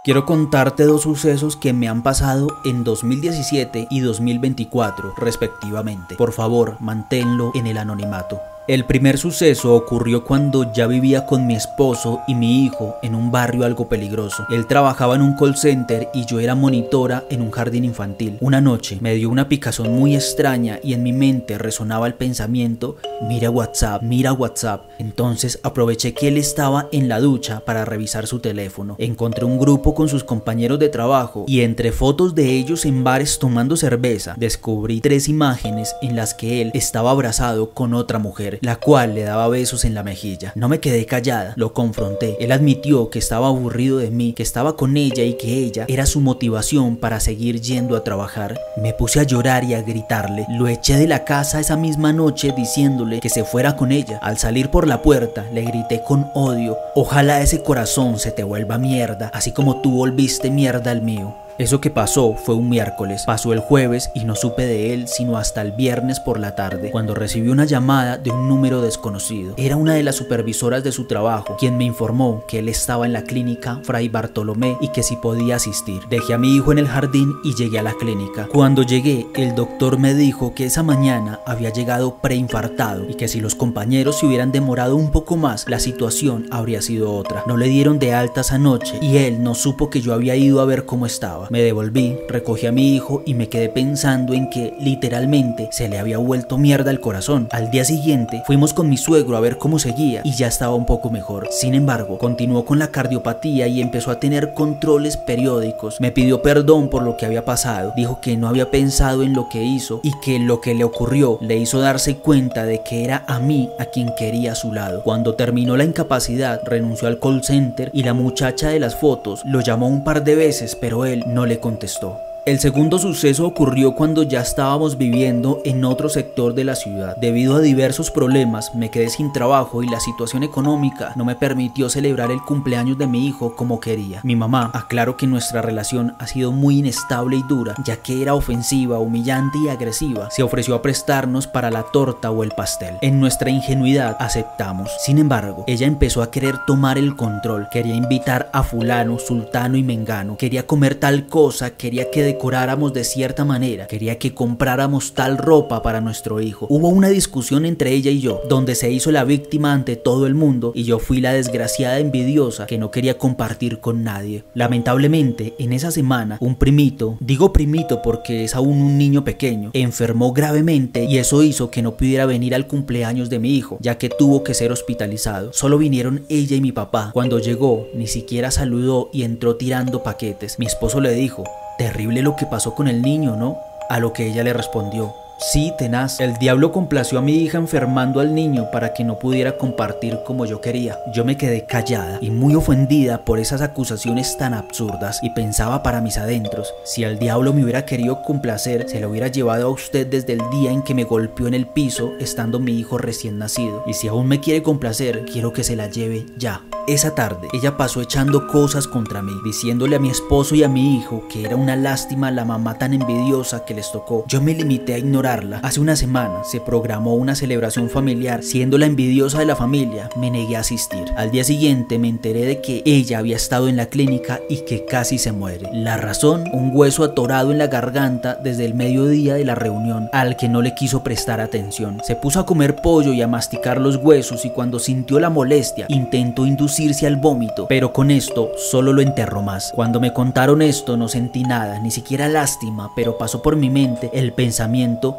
[SPEAKER 1] Quiero contarte 2 sucesos que me han pasado en 2017 y 2024 respectivamente. Por favor, manténlo en el anonimato. El primer suceso ocurrió cuando ya vivía con mi esposo y mi hijo en un barrio algo peligroso. Él trabajaba en un call center y yo era monitora en un jardín infantil. Una noche me dio una picazón muy extraña y en mi mente resonaba el pensamiento: mira WhatsApp, mira WhatsApp. Entonces aproveché que él estaba en la ducha para revisar su teléfono. Encontré un grupo con sus compañeros de trabajo y entre fotos de ellos en bares tomando cerveza, descubrí 3 imágenes en las que él estaba abrazado con otra mujer, la cual le daba besos en la mejilla. No me quedé callada, lo confronté. Él admitió que estaba aburrido de mí, que estaba con ella y que ella era su motivación para seguir yendo a trabajar. Me puse a llorar y a gritarle. Lo eché de la casa esa misma noche diciéndole que se fuera con ella. Al salir por la puerta le grité con odio: ojalá ese corazón se te vuelva mierda, así como tú volviste mierda al mío. Eso que pasó fue un miércoles, pasó el jueves y no supe de él sino hasta el viernes por la tarde, cuando recibí una llamada de un número desconocido. Era una de las supervisoras de su trabajo, quien me informó que él estaba en la clínica Fray Bartolomé y que si podía asistir. Dejé a mi hijo en el jardín y llegué a la clínica. Cuando llegué, el doctor me dijo que esa mañana había llegado preinfartado y que si los compañeros se hubieran demorado un poco más, la situación habría sido otra. No le dieron de alta esa noche y él no supo que yo había ido a ver cómo estaba. Me devolví, recogí a mi hijo y me quedé pensando en que literalmente se le había vuelto mierda el corazón. Al día siguiente fuimos con mi suegro a ver cómo seguía y ya estaba un poco mejor. Sin embargo, continuó con la cardiopatía y empezó a tener controles periódicos. Me pidió perdón por lo que había pasado, dijo que no había pensado en lo que hizo y que lo que le ocurrió le hizo darse cuenta de que era a mí a quien quería a su lado. Cuando terminó la incapacidad, renunció al call center y la muchacha de las fotos lo llamó un par de veces, pero él no le contestó. El segundo suceso ocurrió cuando ya estábamos viviendo en otro sector de la ciudad. Debido a diversos problemas me quedé sin trabajo y la situación económica no me permitió celebrar el cumpleaños de mi hijo como quería. Mi mamá aclaró que nuestra relación ha sido muy inestable y dura, ya que era ofensiva, humillante y agresiva. Se ofreció a prestarnos para la torta o el pastel. En nuestra ingenuidad aceptamos. Sin embargo, ella empezó a querer tomar el control. Quería invitar a fulano, sultano y mengano. Quería comer tal cosa, quería que decoráramos de cierta manera, quería que compráramos tal ropa para nuestro hijo. Hubo una discusión entre ella y yo, donde se hizo la víctima ante todo el mundo y yo fui la desgraciada envidiosa que no quería compartir con nadie. Lamentablemente, en esa semana, un primito, digo primito porque es aún un niño pequeño, enfermó gravemente y eso hizo que no pudiera venir al cumpleaños de mi hijo, ya que tuvo que ser hospitalizado. Solo vinieron ella y mi papá. Cuando llegó, ni siquiera saludó y entró tirando paquetes. Mi esposo le dijo: terrible lo que pasó con el niño, ¿no? A lo que ella le respondió: sí, tenaz. El diablo complació a mi hija enfermando al niño para que no pudiera compartir como yo quería. Yo me quedé callada y muy ofendida por esas acusaciones tan absurdas y pensaba para mis adentros: si al diablo me hubiera querido complacer, se lo hubiera llevado a usted desde el día en que me golpeó en el piso estando mi hijo recién nacido. Y si aún me quiere complacer, quiero que se la lleve ya. Esa tarde, ella pasó echando cosas contra mí, diciéndole a mi esposo y a mi hijo que era una lástima la mamá tan envidiosa que les tocó. Yo me limité a ignorar ignorarla. Hace una semana se programó una celebración familiar, siendo la envidiosa de la familia, me negué a asistir. Al día siguiente me enteré de que ella había estado en la clínica y que casi se muere. La razón, un hueso atorado en la garganta desde el mediodía de la reunión, al que no le quiso prestar atención. Se puso a comer pollo y a masticar los huesos, y cuando sintió la molestia intentó inducirse al vómito, pero con esto solo lo enterró más. Cuando me contaron esto no sentí nada, ni siquiera lástima, pero pasó por mi mente el pensamiento: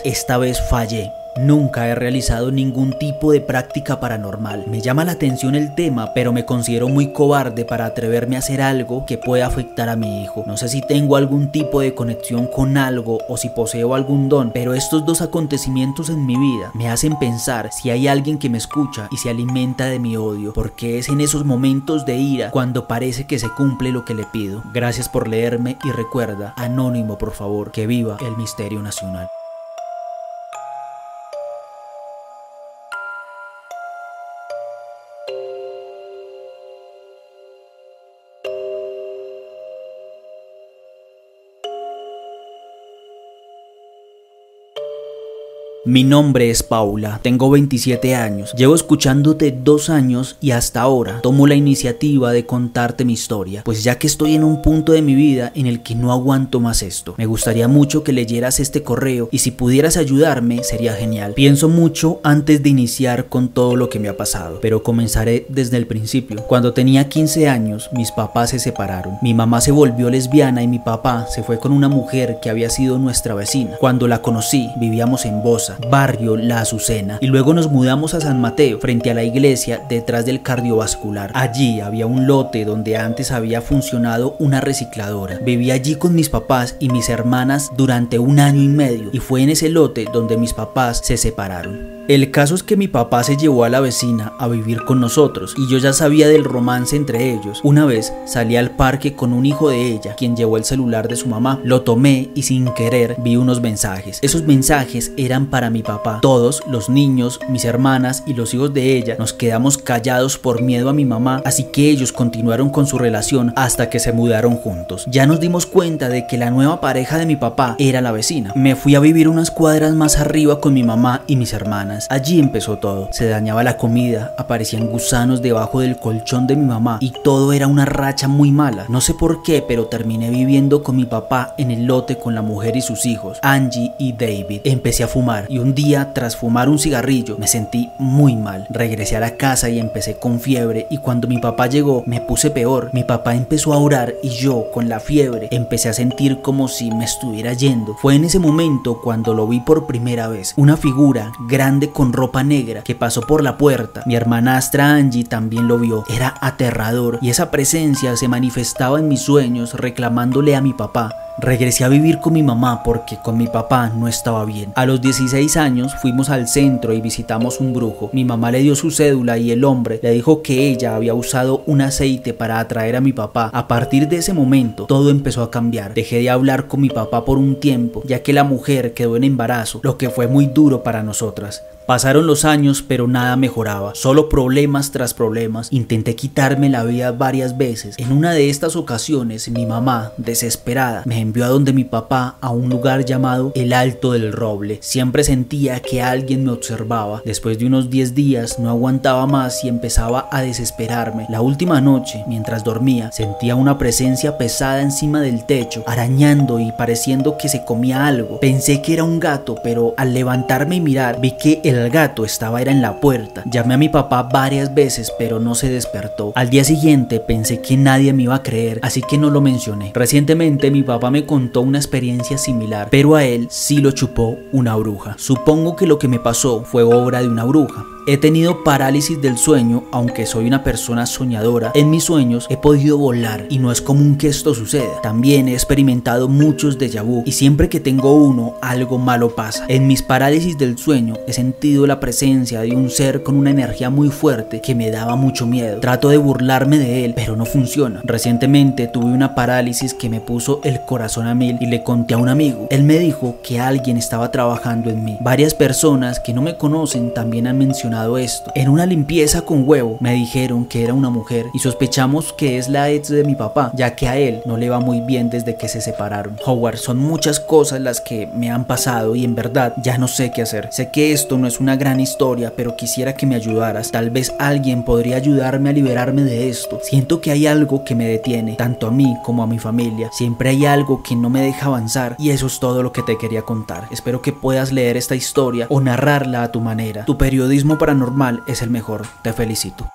[SPEAKER 1] esta vez fallé. Nunca he realizado ningún tipo de práctica paranormal. Me llama la atención el tema, pero me considero muy cobarde para atreverme a hacer algo que pueda afectar a mi hijo. No sé si tengo algún tipo de conexión con algo o si poseo algún don, pero estos dos acontecimientos en mi vida me hacen pensar si hay alguien que me escucha y se alimenta de mi odio, porque es en esos momentos de ira cuando parece que se cumple lo que le pido. Gracias por leerme y recuerda, anónimo por favor, que viva el misterio nacional. Mi nombre es Paula, tengo 27 años, llevo escuchándote 2 años y hasta ahora tomo la iniciativa de contarte mi historia, pues ya que estoy en un punto de mi vida en el que no aguanto más esto. Me gustaría mucho que leyeras este correo y si pudieras ayudarme sería genial. Pienso mucho antes de iniciar con todo lo que me ha pasado, pero comenzaré desde el principio. Cuando tenía 15 años, mis papás se separaron. Mi mamá se volvió lesbiana y mi papá se fue con una mujer que había sido nuestra vecina. Cuando la conocí, vivíamos en Bosa, barrio La Azucena, y luego nos mudamos a San Mateo, frente a la iglesia, detrás del cardiovascular. Allí había un lote donde antes había funcionado una recicladora. Viví allí con mis papás y mis hermanas durante 1 año y medio, y fue en ese lote donde mis papás se separaron. El caso es que mi papá se llevó a la vecina a vivir con nosotros y yo ya sabía del romance entre ellos. Una vez salí al parque con un hijo de ella, quien llevó el celular de su mamá. Lo tomé y sin querer vi unos mensajes. Esos mensajes eran para mi papá. Todos, los niños, mis hermanas y los hijos de ella, nos quedamos callados por miedo a mi mamá, así que ellos continuaron con su relación hasta que se mudaron juntos. Ya nos dimos cuenta de que la nueva pareja de mi papá era la vecina. Me fui a vivir unas cuadras más arriba con mi mamá y mis hermanas. Allí empezó todo. Se dañaba la comida, aparecían gusanos debajo del colchón de mi mamá y todo era una racha muy mala. No sé por qué, pero terminé viviendo con mi papá en el lote con la mujer y sus hijos, Angie y David. Empecé a fumar y un día, tras fumar un cigarrillo, me sentí muy mal. Regresé a la casa y empecé con fiebre, y cuando mi papá llegó me puse peor. Mi papá empezó a orar y yo, con la fiebre, empecé a sentir como si me estuviera yendo. Fue en ese momento cuando lo vi por primera vez. Una figura grande con ropa negra que pasó por la puerta. Mi hermanastra Angie también lo vio. Era aterrador y esa presencia se manifestaba en mis sueños reclamándole a mi papá. Regresé a vivir con mi mamá porque con mi papá no estaba bien. A los 16 años fuimos al centro y visitamos un brujo. Mi mamá le dio su cédula y el hombre le dijo que ella había usado un aceite para atraer a mi papá. A partir de ese momento todo empezó a cambiar. Dejé de hablar con mi papá por un tiempo, ya que la mujer quedó en embarazo, lo que fue muy duro para nosotras. Pasaron los años, pero nada mejoraba, solo problemas tras problemas. Intenté quitarme la vida varias veces. En una de estas ocasiones, mi mamá, desesperada, me envió a donde mi papá, a un lugar llamado El Alto del Roble. Siempre sentía que alguien me observaba. Después de unos 10 días, no aguantaba más y empezaba a desesperarme. La última noche, mientras dormía, sentía una presencia pesada encima del techo, arañando y pareciendo que se comía algo. Pensé que era un gato, pero al levantarme y mirar, vi que el gato estaba en la puerta. Llamé a mi papá varias veces, pero no se despertó. Al día siguiente pensé que nadie me iba a creer, así que no lo mencioné. Recientemente mi papá me contó una experiencia similar, pero a él sí lo chupó una bruja. Supongo que lo que me pasó fue obra de una bruja. He tenido parálisis del sueño, aunque soy una persona soñadora. En mis sueños he podido volar y no es común que esto suceda. También he experimentado muchos déjà vu y siempre que tengo uno, algo malo pasa. En mis parálisis del sueño he sentido la presencia de un ser con una energía muy fuerte que me daba mucho miedo. Trato de burlarme de él, pero no funciona. Recientemente tuve una parálisis que me puso el corazón a 1000 y le conté a un amigo. Él me dijo que alguien estaba trabajando en mí. Varias personas que no me conocen también han mencionado relacionado esto. En una limpieza con huevo me dijeron que era una mujer y sospechamos que es la ex de mi papá, ya que a él no le va muy bien desde que se separaron. Howard, son muchas cosas las que me han pasado y en verdad ya no sé qué hacer. Sé que esto no es una gran historia, pero quisiera que me ayudaras. Tal vez alguien podría ayudarme a liberarme de esto. Siento que hay algo que me detiene, tanto a mí como a mi familia. Siempre hay algo que no me deja avanzar y eso es todo lo que te quería contar. Espero que puedas leer esta historia o narrarla a tu manera. Tu periodismo paranormal es el mejor. Te felicito.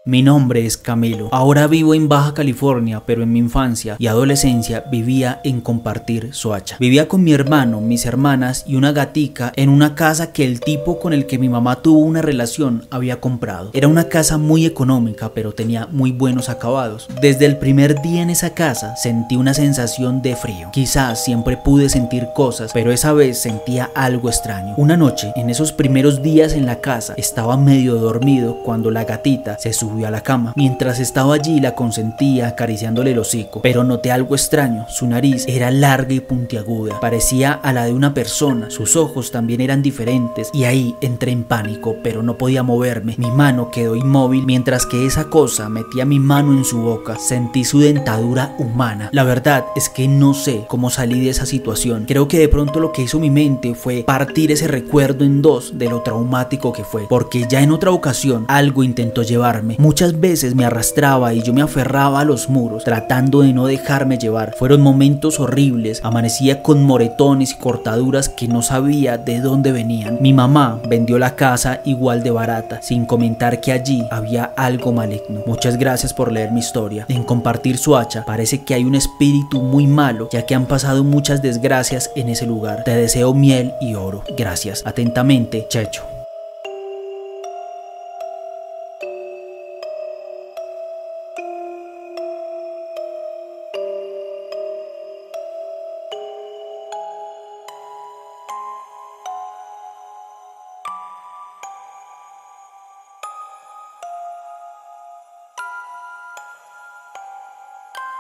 [SPEAKER 1] Mi nombre es Camilo. Ahora vivo en Baja California, pero en mi infancia y adolescencia vivía en Compartir, Soacha. Vivía con mi hermano, mis hermanas y una gatica en una casa que el tipo con el que mi mamá tuvo una relación había comprado. Era una casa muy económica, pero tenía muy buenos acabados. Desde el primer día en esa casa sentí una sensación de frío. Quizás siempre pude sentir cosas, pero esa vez sentía algo extraño. Una noche, en esos primeros días en la casa, estaba medio dormido cuando la gatita se subió a la cama. Mientras estaba allí la consentía acariciándole el hocico, pero noté algo extraño. Su nariz era larga y puntiaguda, parecía a la de una persona. Sus ojos también eran diferentes y ahí entré en pánico, pero no podía moverme. Mi mano quedó inmóvil mientras que esa cosa metía mi mano en su boca. Sentí su dentadura humana. La verdad es que no sé cómo salí de esa situación. Creo que de pronto lo que hizo mi mente fue partir ese recuerdo en dos de lo traumático que fue, porque ya en otra ocasión algo intentó llevarme. Muchas veces me arrastraba y yo me aferraba a los muros, tratando de no dejarme llevar. Fueron momentos horribles, amanecía con moretones y cortaduras que no sabía de dónde venían. Mi mamá vendió la casa igual de barata, sin comentar que allí había algo maligno. Muchas gracias por leer mi historia. En Compartir, Soacha parece que hay un espíritu muy malo, ya que han pasado muchas desgracias en ese lugar. Te deseo miel y oro. Gracias. Atentamente, Checho.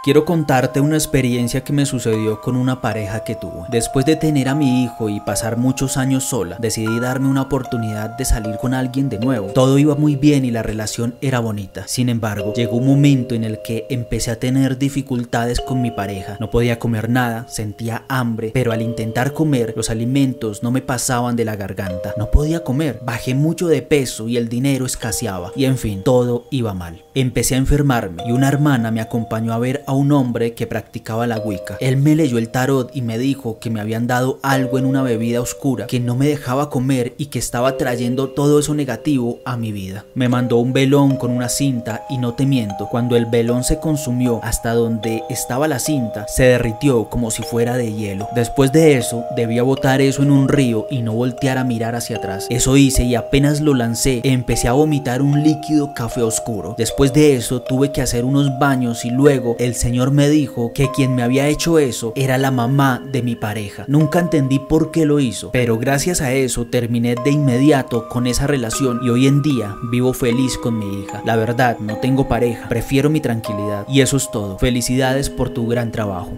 [SPEAKER 1] Quiero contarte una experiencia que me sucedió con una pareja que tuve. Después de tener a mi hijo y pasar muchos años sola, decidí darme una oportunidad de salir con alguien de nuevo. Todo iba muy bien y la relación era bonita. Sin embargo, llegó un momento en el que empecé a tener dificultades con mi pareja. No podía comer nada, sentía hambre, pero al intentar comer, los alimentos no me pasaban de la garganta. No podía comer, bajé mucho de peso y el dinero escaseaba. Y en fin, todo iba mal. Empecé a enfermarme y una hermana me acompañó a ver a un hombre que practicaba la Wicca. Él me leyó el tarot y me dijo que me habían dado algo en una bebida oscura que no me dejaba comer y que estaba trayendo todo eso negativo a mi vida. Me mandó un velón con una cinta y no te miento, cuando el velón se consumió hasta donde estaba la cinta, se derritió como si fuera de hielo. Después de eso, debía botar eso en un río y no voltear a mirar hacia atrás. Eso hice y apenas lo lancé, empecé a vomitar un líquido café oscuro. Después de eso, tuve que hacer unos baños y luego el señor me dijo que quien me había hecho eso era la mamá de mi pareja. Nunca entendí por qué lo hizo, pero gracias a eso terminé de inmediato con esa relación y hoy en día vivo feliz con mi hija. La verdad, no tengo pareja, prefiero mi tranquilidad y eso es todo. Felicidades por tu gran trabajo.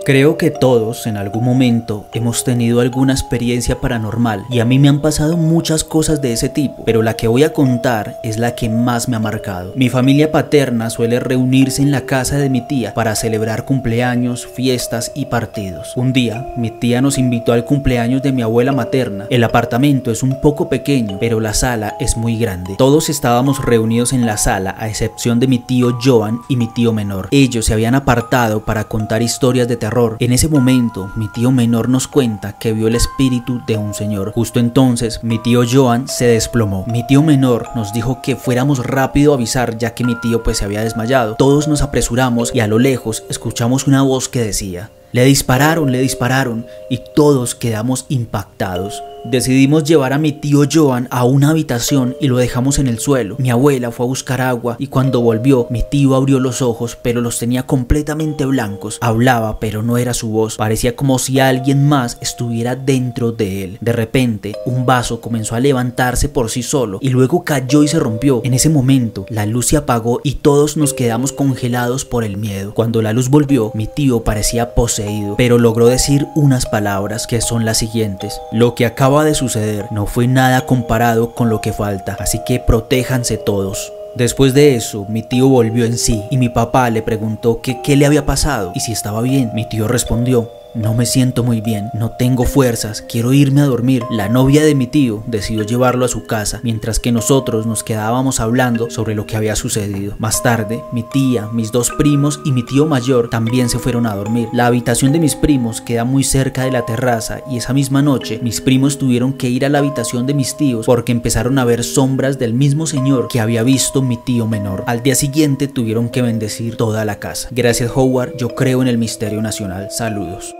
[SPEAKER 1] Creo que todos en algún momento hemos tenido alguna experiencia paranormal y a mí me han pasado muchas cosas de ese tipo, pero la que voy a contar es la que más me ha marcado. Mi familia paterna suele reunirse en la casa de mi tía para celebrar cumpleaños, fiestas y partidos. Un día, mi tía nos invitó al cumpleaños de mi abuela materna. El apartamento es un poco pequeño, pero la sala es muy grande. Todos estábamos reunidos en la sala, a excepción de mi tío Joan y mi tío menor. Ellos se habían apartado para contar historias de terror terror. En ese momento, mi tío menor nos cuenta que vio el espíritu de un señor. Justo entonces, mi tío Joan se desplomó. Mi tío menor nos dijo que fuéramos rápido a avisar, ya que mi tío pues se había desmayado. Todos nos apresuramos y a lo lejos escuchamos una voz que decía: le dispararon, y todos quedamos impactados. Decidimos llevar a mi tío Joan a una habitación y lo dejamos en el suelo. Mi abuela fue a buscar agua y cuando volvió, mi tío abrió los ojos, pero los tenía completamente blancos. Hablaba, pero no era su voz. Parecía como si alguien más estuviera dentro de él. De repente, un vaso comenzó a levantarse por sí solo y luego cayó y se rompió. En ese momento, la luz se apagó y todos nos quedamos congelados por el miedo. Cuando la luz volvió, mi tío parecía poseído, pero logró decir unas palabras que son las siguientes: lo que acaba de suceder no fue nada comparado con lo que falta, así que protéjanse todos. Después de eso, mi tío volvió en sí y mi papá le preguntó que qué le había pasado y si estaba bien. Mi tío respondió: no me siento muy bien, no tengo fuerzas, quiero irme a dormir. La novia de mi tío decidió llevarlo a su casa, mientras que nosotros nos quedábamos hablando sobre lo que había sucedido. Más tarde, mi tía, mis dos primos y mi tío mayor también se fueron a dormir. La habitación de mis primos queda muy cerca de la terraza y esa misma noche mis primos tuvieron que ir a la habitación de mis tíos porque empezaron a ver sombras del mismo señor que había visto mi tío menor. Al día siguiente tuvieron que bendecir toda la casa. Gracias, Howard, yo creo en el misterio nacional. Saludos.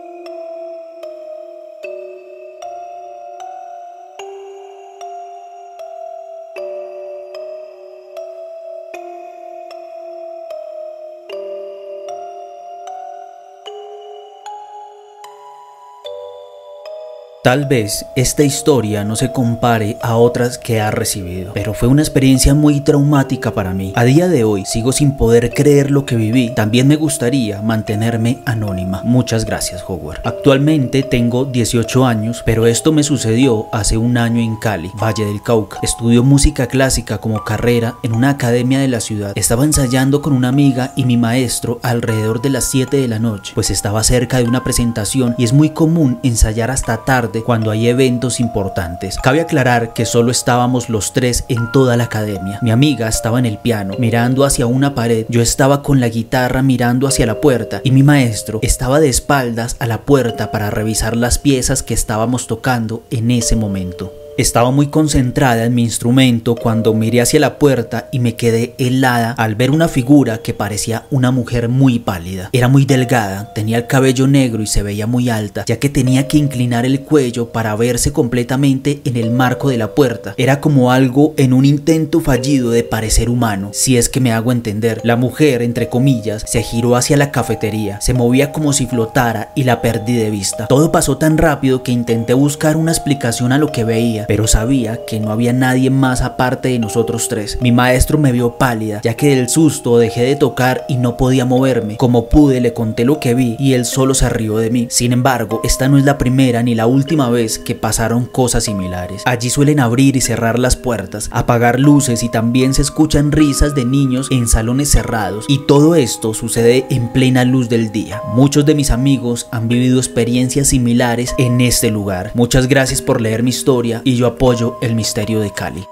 [SPEAKER 1] Tal vez esta historia no se compare a otras que ha recibido, pero fue una experiencia muy traumática para mí. A día de hoy sigo sin poder creer lo que viví. También me gustaría mantenerme anónima. Muchas gracias, Howard. Actualmente tengo 18 años, pero esto me sucedió hace un año en Cali, Valle del Cauca. Estudio música clásica como carrera en una academia de la ciudad. Estaba ensayando con una amiga y mi maestro alrededor de las 7 de la noche, pues estaba cerca de una presentación y es muy común ensayar hasta tarde cuando hay eventos importantes. Cabe aclarar que solo estábamos los tres en toda la academia. Mi amiga estaba en el piano mirando hacia una pared, yo estaba con la guitarra mirando hacia la puerta y mi maestro estaba de espaldas a la puerta para revisar las piezas que estábamos tocando en ese momento. Estaba muy concentrada en mi instrumento cuando miré hacia la puerta y me quedé helada al ver una figura que parecía una mujer muy pálida. Era muy delgada, tenía el cabello negro y se veía muy alta, ya que tenía que inclinar el cuello para verse completamente en el marco de la puerta. Era como algo en un intento fallido de parecer humano, si es que me hago entender. La mujer, entre comillas, se giró hacia la cafetería, se movía como si flotara y la perdí de vista. Todo pasó tan rápido que intenté buscar una explicación a lo que veía, pero sabía que no había nadie más aparte de nosotros tres. Mi maestro me vio pálida, ya que del susto dejé de tocar y no podía moverme. Como pude le conté lo que vi y él solo se rió de mí. Sin embargo, esta no es la primera ni la última vez que pasaron cosas similares. Allí suelen abrir y cerrar las puertas, apagar luces y también se escuchan risas de niños en salones cerrados, y todo esto sucede en plena luz del día. Muchos de mis amigos han vivido experiencias similares en este lugar. Muchas gracias por leer mi historia y yo apoyo el misterio de Cali.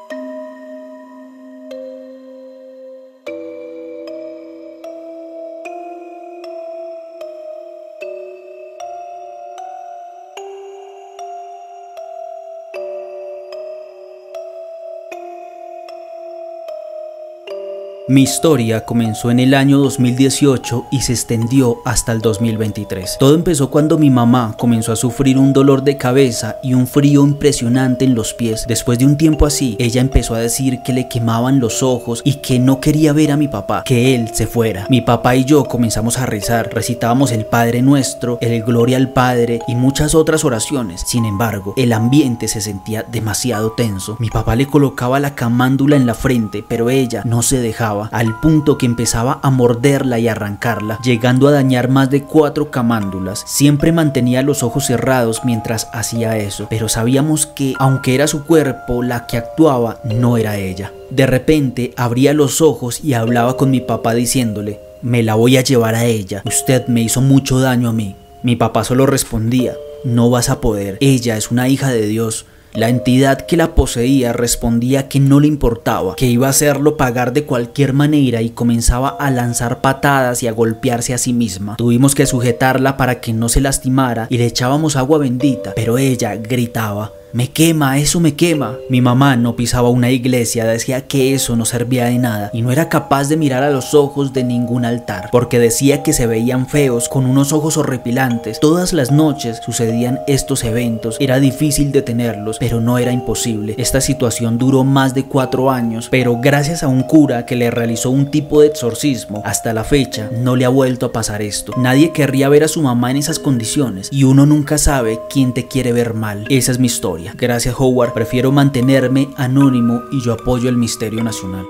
[SPEAKER 1] Mi historia comenzó en el año 2018 y se extendió hasta el 2023. Todo empezó cuando mi mamá comenzó a sufrir un dolor de cabeza y un frío impresionante en los pies. Después de un tiempo así, ella empezó a decir que le quemaban los ojos y que no quería ver a mi papá, que él se fuera. Mi papá y yo comenzamos a rezar, recitábamos el Padre Nuestro, el Gloria al Padre y muchas otras oraciones. Sin embargo, el ambiente se sentía demasiado tenso. Mi papá le colocaba la camándula en la frente, pero ella no se dejaba, al punto que empezaba a morderla y arrancarla, llegando a dañar más de 4 camándulas. Siempre mantenía los ojos cerrados mientras hacía eso, pero sabíamos que, aunque era su cuerpo la que actuaba, no era ella. De repente abría los ojos y hablaba con mi papá diciéndole: me la voy a llevar a ella, usted me hizo mucho daño a mí. Mi papá solo respondía: no vas a poder, ella es una hija de Dios. La entidad que la poseía respondía que no le importaba, que iba a hacerlo pagar de cualquier manera y comenzaba a lanzar patadas y a golpearse a sí misma. Tuvimos que sujetarla para que no se lastimara y le echábamos agua bendita, pero ella gritaba: "Me quema, eso me quema". Mi mamá no pisaba una iglesia, decía que eso no servía de nada y no era capaz de mirar a los ojos de ningún altar, porque decía que se veían feos con unos ojos horripilantes. Todas las noches sucedían estos eventos, era difícil detenerlos, pero no era imposible. Esta situación duró más de 4 años, pero gracias a un cura que le realizó un tipo de exorcismo, hasta la fecha no le ha vuelto a pasar esto. Nadie querría ver a su mamá en esas condiciones y uno nunca sabe quién te quiere ver mal. Esa es mi historia. Gracias, Howard, prefiero mantenerme anónimo y yo apoyo el misterio nacional.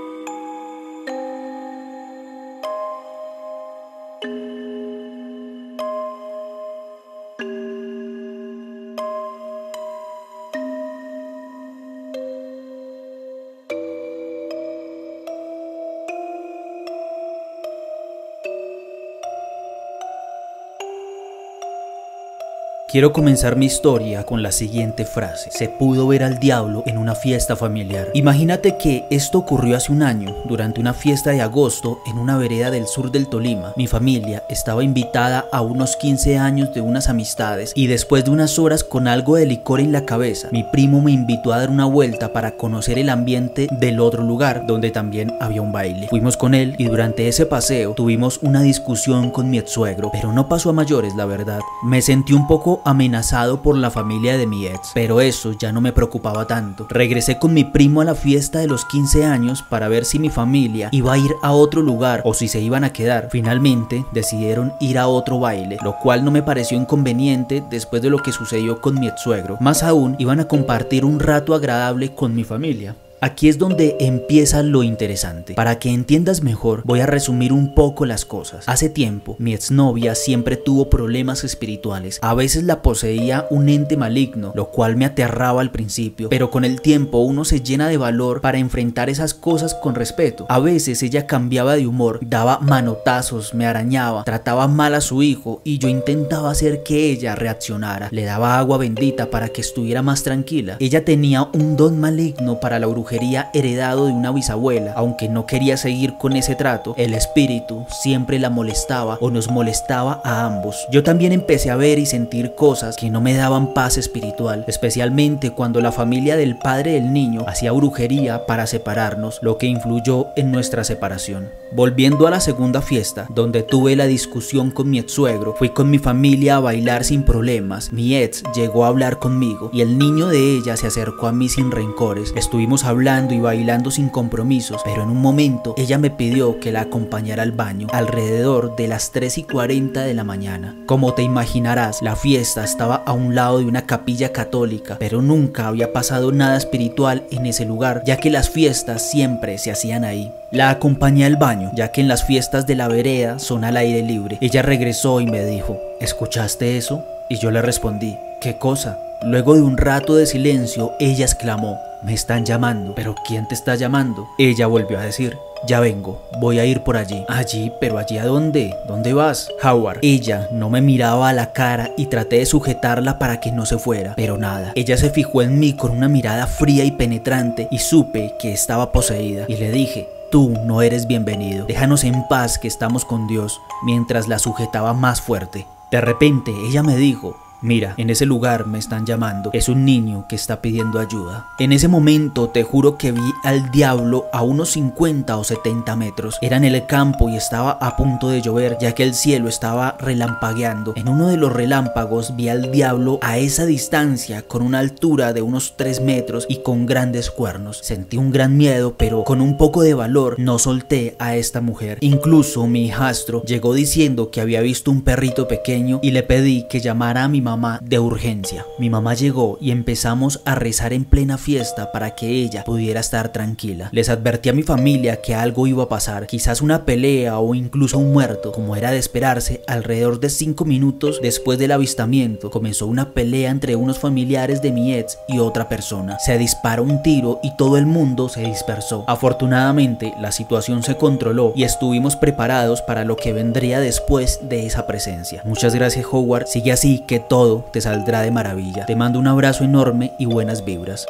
[SPEAKER 1] Quiero comenzar mi historia con la siguiente frase: se pudo ver al diablo en una fiesta familiar. Imagínate que esto ocurrió hace un año, durante una fiesta de agosto en una vereda del sur del Tolima. Mi familia estaba invitada a unos 15 años de unas amistades y después de unas horas con algo de licor en la cabeza, mi primo me invitó a dar una vuelta para conocer el ambiente del otro lugar, donde también había un baile. Fuimos con él y durante ese paseo tuvimos una discusión con mi exsuegro, pero no pasó a mayores, la verdad. Me sentí un poco amenazado por la familia de mi ex, pero eso ya no me preocupaba tanto. Regresé con mi primo a la fiesta de los 15 años para ver si mi familia iba a ir a otro lugar o si se iban a quedar. Finalmente decidieron ir a otro baile, lo cual no me pareció inconveniente después de lo que sucedió con mi exsuegro. Más aún, iban a compartir un rato agradable con mi familia. Aquí es donde empieza lo interesante. Para que entiendas mejor, voy a resumir un poco las cosas. Hace tiempo, mi exnovia siempre tuvo problemas espirituales. A veces la poseía un ente maligno, lo cual me aterraba al principio, pero con el tiempo uno se llena de valor para enfrentar esas cosas con respeto. A veces ella cambiaba de humor, daba manotazos, me arañaba, trataba mal a su hijo y yo intentaba hacer que ella reaccionara. Le daba agua bendita para que estuviera más tranquila. Ella tenía un don maligno para la brujería heredado de una bisabuela. Aunque no quería seguir con ese trato, el espíritu siempre la molestaba o nos molestaba a ambos. Yo también empecé a ver y sentir cosas que no me daban paz espiritual, especialmente cuando la familia del padre del niño hacía brujería para separarnos, lo que influyó en nuestra separación. Volviendo a la segunda fiesta, donde tuve la discusión con mi exsuegro, fui con mi familia a bailar sin problemas. Mi ex llegó a hablar conmigo y el niño de ella se acercó a mí sin rencores. Estuvimos hablando y bailando sin compromisos, pero en un momento ella me pidió que la acompañara al baño, alrededor de las 3:40 de la mañana. Como te imaginarás, la fiesta estaba a un lado de una capilla católica, pero nunca había pasado nada espiritual en ese lugar, ya que las fiestas siempre se hacían ahí. La acompañé al baño, ya que en las fiestas de la vereda son al aire libre. Ella regresó y me dijo: ¿escuchaste eso? Y yo le respondí: ¿qué cosa? Luego de un rato de silencio, ella exclamó: me están llamando. ¿Pero quién te está llamando? Ella volvió a decir: ya vengo, voy a ir por allí. ¿Allí? ¿Pero allí a dónde? ¿Dónde vas? Howard. Ella no me miraba a la cara y traté de sujetarla para que no se fuera, pero nada. Ella se fijó en mí con una mirada fría y penetrante y supe que estaba poseída y le dije: tú no eres bienvenido, déjanos en paz que estamos con Dios, mientras la sujetaba más fuerte. De repente ella me dijo: mira, en ese lugar me están llamando, es un niño que está pidiendo ayuda. En ese momento te juro que vi al diablo a unos 50 o 70 metros. Era en el campo y estaba a punto de llover, ya que el cielo estaba relampagueando. En uno de los relámpagos vi al diablo a esa distancia, con una altura de unos 3 metros y con grandes cuernos. Sentí un gran miedo, pero con un poco de valor no solté a esta mujer. Incluso mi hijastro llegó diciendo que había visto un perrito pequeño y le pedí que llamara a mi mamá de urgencia. Mi mamá llegó y empezamos a rezar en plena fiesta para que ella pudiera estar tranquila. Les advertí a mi familia que algo iba a pasar, quizás una pelea o incluso un muerto. Como era de esperarse, alrededor de 5 minutos después del avistamiento comenzó una pelea entre unos familiares de mi ex y otra persona. Se disparó un tiro y todo el mundo se dispersó. Afortunadamente la situación se controló y estuvimos preparados para lo que vendría después de esa presencia. Muchas gracias, Howard. Sigue así, que todo todo te saldrá de maravilla. Te mando un abrazo enorme y buenas vibras.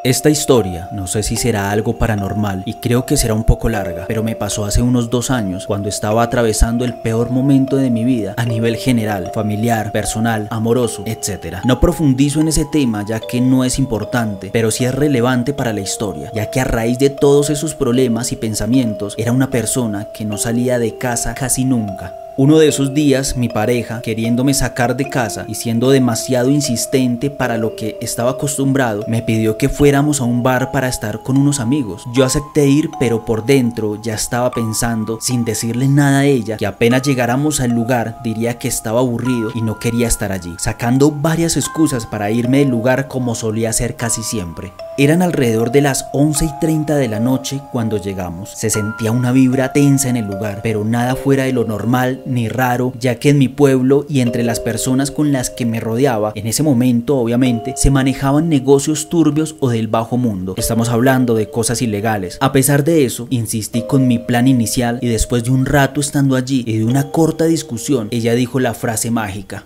[SPEAKER 1] Esta historia no sé si será algo paranormal y creo que será un poco larga, pero me pasó hace unos 2 años cuando estaba atravesando el peor momento de mi vida a nivel general, familiar, personal, amoroso, etc. No profundizo en ese tema ya que no es importante, pero sí es relevante para la historia, ya que a raíz de todos esos problemas y pensamientos era una persona que no salía de casa casi nunca. Uno de esos días, mi pareja, queriéndome sacar de casa y siendo demasiado insistente para lo que estaba acostumbrado, me pidió que fuéramos a un bar para estar con unos amigos. Yo acepté ir, pero por dentro ya estaba pensando, sin decirle nada a ella, que apenas llegáramos al lugar diría que estaba aburrido y no quería estar allí, sacando varias excusas para irme del lugar como solía hacer casi siempre. Eran alrededor de las 11:30 de la noche cuando llegamos. Se sentía una vibra tensa en el lugar, pero nada fuera de lo normal ni raro, ya que en mi pueblo y entre las personas con las que me rodeaba, en ese momento obviamente, se manejaban negocios turbios o del bajo mundo. Estamos hablando de cosas ilegales. A pesar de eso, insistí con mi plan inicial y después de un rato estando allí y de una corta discusión, ella dijo la frase mágica: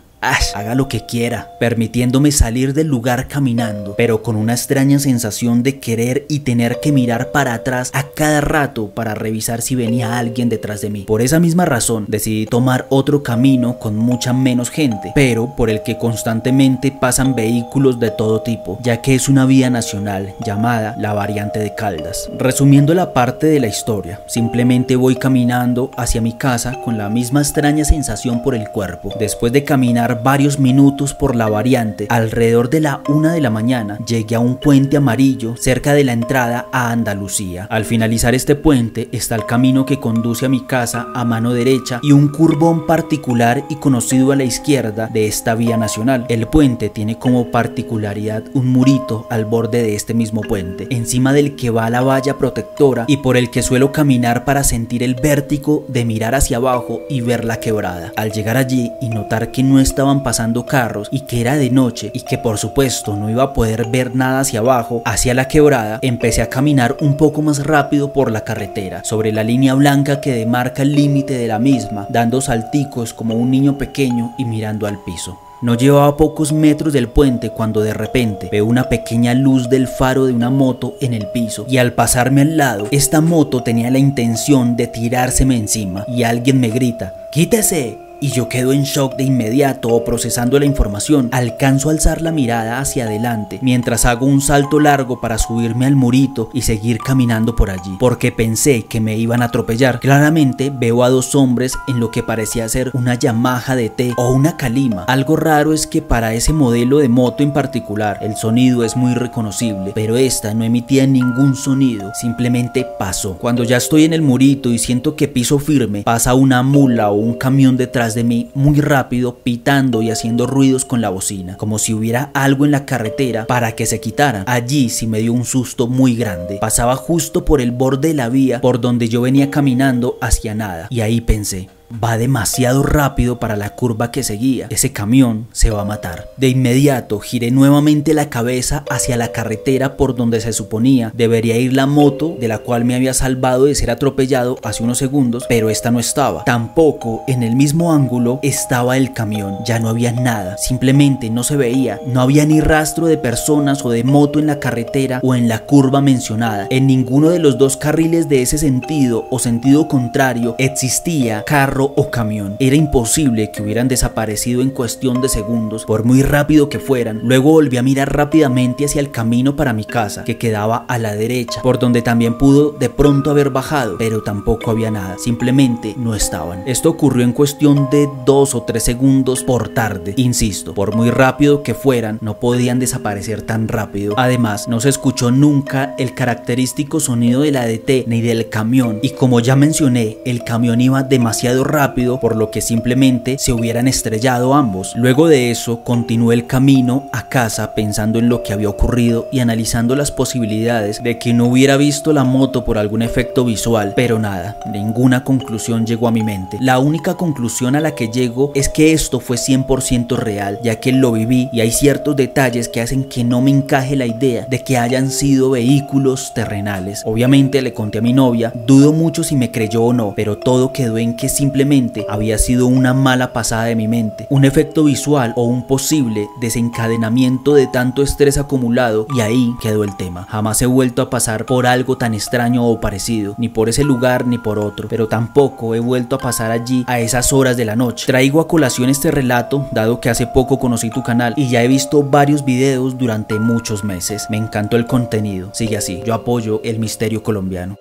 [SPEAKER 1] haga lo que quiera, permitiéndome salir del lugar caminando, pero con una extraña sensación de querer y tener que mirar para atrás a cada rato para revisar si venía alguien detrás de mí. Por esa misma razón decidí tomar otro camino con mucha menos gente, pero por el que constantemente pasan vehículos de todo tipo, ya que es una vía nacional llamada la Variante de Caldas. Resumiendo la parte de la historia, simplemente voy caminando hacia mi casa con la misma extraña sensación por el cuerpo. Después de caminar varios minutos por la variante, alrededor de la 1 de la mañana llegué a un puente amarillo cerca de la entrada a Andalucía. Al finalizar este puente está el camino que conduce a mi casa a mano derecha y un curvón particular y conocido a la izquierda de esta vía nacional. El puente tiene como particularidad un murito al borde de este mismo puente, encima del que va la valla protectora y por el que suelo caminar para sentir el vértigo de mirar hacia abajo y ver la quebrada. Al llegar allí y notar que no estaban pasando carros y que era de noche y que por supuesto no iba a poder ver nada hacia abajo, hacia la quebrada, empecé a caminar un poco más rápido por la carretera, sobre la línea blanca que demarca el límite de la misma, dando salticos como un niño pequeño y mirando al piso. No llevaba pocos metros del puente cuando de repente veo una pequeña luz del faro de una moto en el piso y al pasarme al lado, esta moto tenía la intención de tirárseme encima y alguien me grita: ¡quítese! Y yo quedo en shock de inmediato o procesando la información. Alcanzo a alzar la mirada hacia adelante mientras hago un salto largo para subirme al murito y seguir caminando por allí, porque pensé que me iban a atropellar. Claramente veo a 2 hombres en lo que parecía ser una Yamaha DT o una Calima. Algo raro es que para ese modelo de moto en particular el sonido es muy reconocible, pero esta no emitía ningún sonido, simplemente pasó. Cuando ya estoy en el murito y siento que piso firme, pasa una mula o un camión detrás de mí muy rápido, pitando y haciendo ruidos con la bocina, como si hubiera algo en la carretera para que se quitaran. Allí sí me dio un susto muy grande. Pasaba justo por el borde de la vía por donde yo venía caminando hacia nada, y ahí pensé: va demasiado rápido para la curva que seguía, ese camión se va a matar. De inmediato giré nuevamente la cabeza hacia la carretera por donde se suponía debería ir la moto de la cual me había salvado de ser atropellado hace unos segundos, pero esta no estaba. Tampoco en el mismo ángulo estaba el camión, ya no había nada, simplemente no se veía, no había ni rastro de personas o de moto en la carretera o en la curva mencionada. En ninguno de los 2 carriles de ese sentido o sentido contrario existía carro o camión. Era imposible que hubieran desaparecido en cuestión de segundos, por muy rápido que fueran. Luego volví a mirar rápidamente hacia el camino para mi casa, que quedaba a la derecha, por donde también pudo de pronto haber bajado, pero tampoco había nada, simplemente no estaban. Esto ocurrió en cuestión de 2 o 3 segundos por tarde. Insisto, por muy rápido que fueran, no podían desaparecer tan rápido. Además, no se escuchó nunca el característico sonido de la DT ni del camión, y como ya mencioné, el camión iba demasiado rápido, por lo que simplemente se hubieran estrellado ambos. Luego de eso continué el camino a casa pensando en lo que había ocurrido y analizando las posibilidades de que no hubiera visto la moto por algún efecto visual, pero nada, ninguna conclusión llegó a mi mente. La única conclusión a la que llego es que esto fue 100% real, ya que lo viví y hay ciertos detalles que hacen que no me encaje la idea de que hayan sido vehículos terrenales. Obviamente le conté a mi novia, dudo mucho si me creyó o no, pero todo quedó en que simplemente había sido una mala pasada de mi mente, un efecto visual o un posible desencadenamiento de tanto estrés acumulado, y ahí quedó el tema. Jamás he vuelto a pasar por algo tan extraño o parecido, ni por ese lugar ni por otro, pero tampoco he vuelto a pasar allí a esas horas de la noche. Traigo a colación este relato dado que hace poco conocí tu canal y ya he visto varios videos durante muchos meses. Me encantó el contenido, sigue así, yo apoyo el misterio colombiano.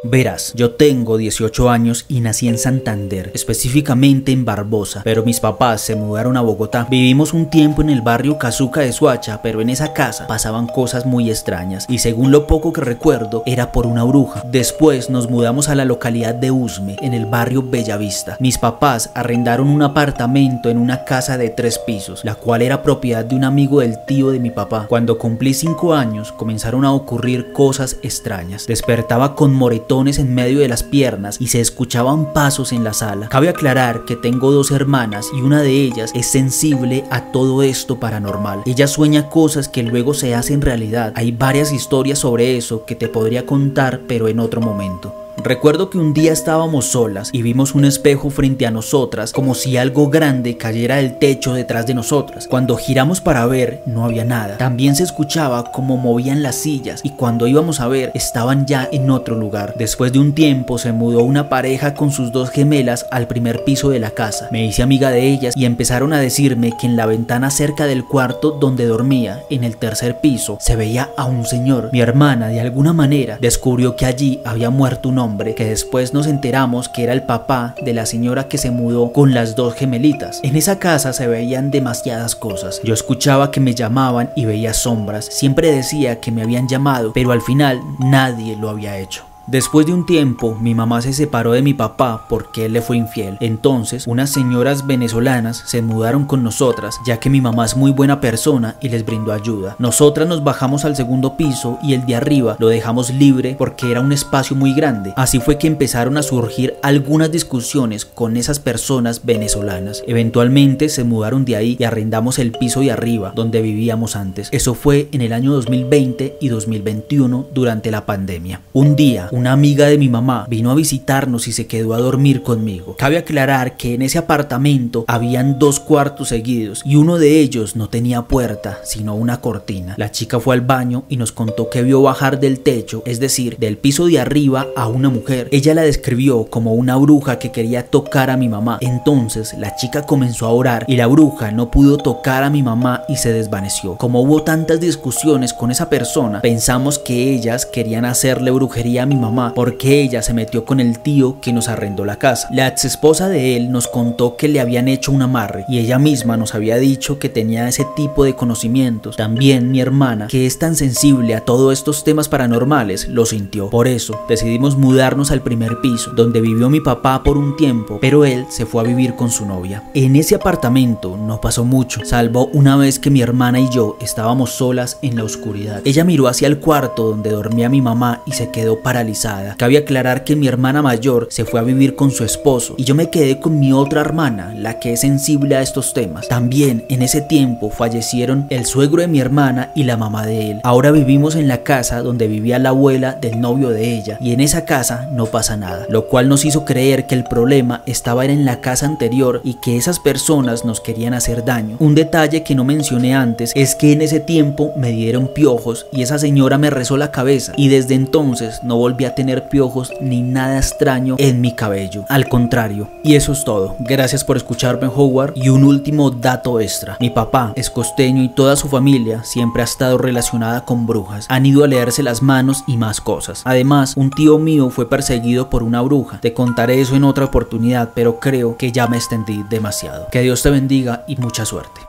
[SPEAKER 1] Verás, yo tengo 18 años y nací en Santander, específicamente en Barbosa, pero mis papás se mudaron a Bogotá. Vivimos un tiempo en el barrio Casuca de Soacha, pero en esa casa pasaban cosas muy extrañas y según lo poco que recuerdo era por una bruja. Después nos mudamos a la localidad de Usme, en el barrio Bellavista. Mis papás arrendaron un apartamento en una casa de 3 pisos, la cual era propiedad de un amigo del tío de mi papá. Cuando cumplí 5 años comenzaron a ocurrir cosas extrañas. Despertaba con moretones en medio de las piernas y se escuchaban pasos en la sala. Cabe aclarar que tengo 2 hermanas y una de ellas es sensible a todo esto paranormal. Ella sueña cosas que luego se hacen realidad. Hay varias historias sobre eso que te podría contar, pero en otro momento. Recuerdo que un día estábamos solas y vimos un espejo frente a nosotras, como si algo grande cayera del techo detrás de nosotras. Cuando giramos para ver, no había nada. También se escuchaba cómo movían las sillas y cuando íbamos a ver, estaban ya en otro lugar. Después de un tiempo se mudó una pareja con sus 2 gemelas al primer piso de la casa. Me hice amiga de ellas y empezaron a decirme que en la ventana cerca del cuarto donde dormía, en el tercer piso, se veía a un señor. Mi hermana, de alguna manera, descubrió que allí había muerto un hombre, que después nos enteramos que era el papá de la señora que se mudó con las 2 gemelitas. En esa casa se veían demasiadas cosas. Yo escuchaba que me llamaban y veía sombras. Siempre decía que me habían llamado, pero al final nadie lo había hecho. Después de un tiempo, mi mamá se separó de mi papá porque él le fue infiel. Entonces, unas señoras venezolanas se mudaron con nosotras, ya que mi mamá es muy buena persona y les brindó ayuda. Nosotras nos bajamos al segundo piso y el de arriba lo dejamos libre porque era un espacio muy grande. Así fue que empezaron a surgir algunas discusiones con esas personas venezolanas. Eventualmente se mudaron de ahí y arrendamos el piso de arriba, donde vivíamos antes. Eso fue en el año 2020 y 2021 durante la pandemia. Un día, una amiga de mi mamá vino a visitarnos y se quedó a dormir conmigo. Cabe aclarar que en ese apartamento habían 2 cuartos seguidos y uno de ellos no tenía puerta, sino una cortina. La chica fue al baño y nos contó que vio bajar del techo, es decir, del piso de arriba, a una mujer. Ella la describió como una bruja que quería tocar a mi mamá. Entonces la chica comenzó a orar y la bruja no pudo tocar a mi mamá y se desvaneció. Como hubo tantas discusiones con esa persona, pensamos que ellas querían hacerle brujería a mi mamá porque ella se metió con el tío que nos arrendó la casa. La ex esposa de él nos contó que le habían hecho un amarre y ella misma nos había dicho que tenía ese tipo de conocimientos. También mi hermana, que es tan sensible a todos estos temas paranormales, lo sintió. Por eso decidimos mudarnos al primer piso, donde vivió mi papá por un tiempo, pero él se fue a vivir con su novia. En ese apartamento no pasó mucho, salvo una vez que mi hermana y yo estábamos solas en la oscuridad. Ella miró hacia el cuarto donde dormía mi mamá y se quedó paralizada. Cabe aclarar que mi hermana mayor se fue a vivir con su esposo y yo me quedé con mi otra hermana, la que es sensible a estos temas. También en ese tiempo fallecieron el suegro de mi hermana y la mamá de él. Ahora vivimos en la casa donde vivía la abuela del novio de ella y en esa casa no pasa nada, lo cual nos hizo creer que el problema estaba en la casa anterior y que esas personas nos querían hacer daño. Un detalle que no mencioné antes es que en ese tiempo me dieron piojos y esa señora me rezó la cabeza y desde entonces no volví volví a tener piojos ni nada extraño en mi cabello. Al contrario. Y eso es todo. Gracias por escucharme, Howard. Y un último dato extra. Mi papá es costeño y toda su familia siempre ha estado relacionada con brujas. Han ido a leerse las manos y más cosas. Además, un tío mío fue perseguido por una bruja. Te contaré eso en otra oportunidad, pero creo que ya me extendí demasiado. Que Dios te bendiga y mucha suerte.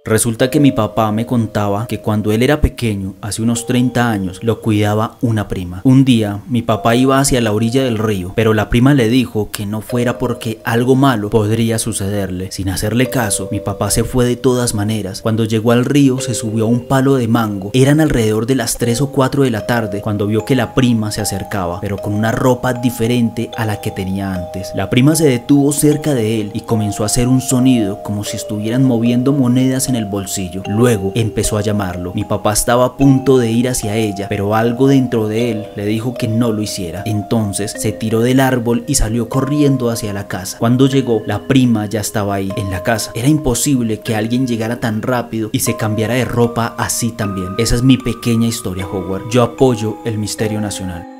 [SPEAKER 1] Resulta que mi papá me contaba que cuando él era pequeño, hace unos 30 años, lo cuidaba una prima. Un día, mi papá iba hacia la orilla del río, pero la prima le dijo que no fuera porque algo malo podría sucederle. Sin hacerle caso, mi papá se fue de todas maneras. Cuando llegó al río, se subió a un palo de mango. Eran alrededor de las 3 o 4 de la tarde cuando vio que la prima se acercaba, pero con una ropa diferente a la que tenía antes. La prima se detuvo cerca de él y comenzó a hacer un sonido como si estuvieran moviendo monedas en el bolsillo. Luego empezó a llamarlo. Mi papá estaba a punto de ir hacia ella, pero algo dentro de él le dijo que no lo hiciera. Entonces se tiró del árbol y salió corriendo hacia la casa. Cuando llegó, la prima ya estaba ahí, en la casa. Era imposible que alguien llegara tan rápido y se cambiara de ropa así también. Esa es mi pequeña historia, Howard. Yo apoyo el misterio nacional.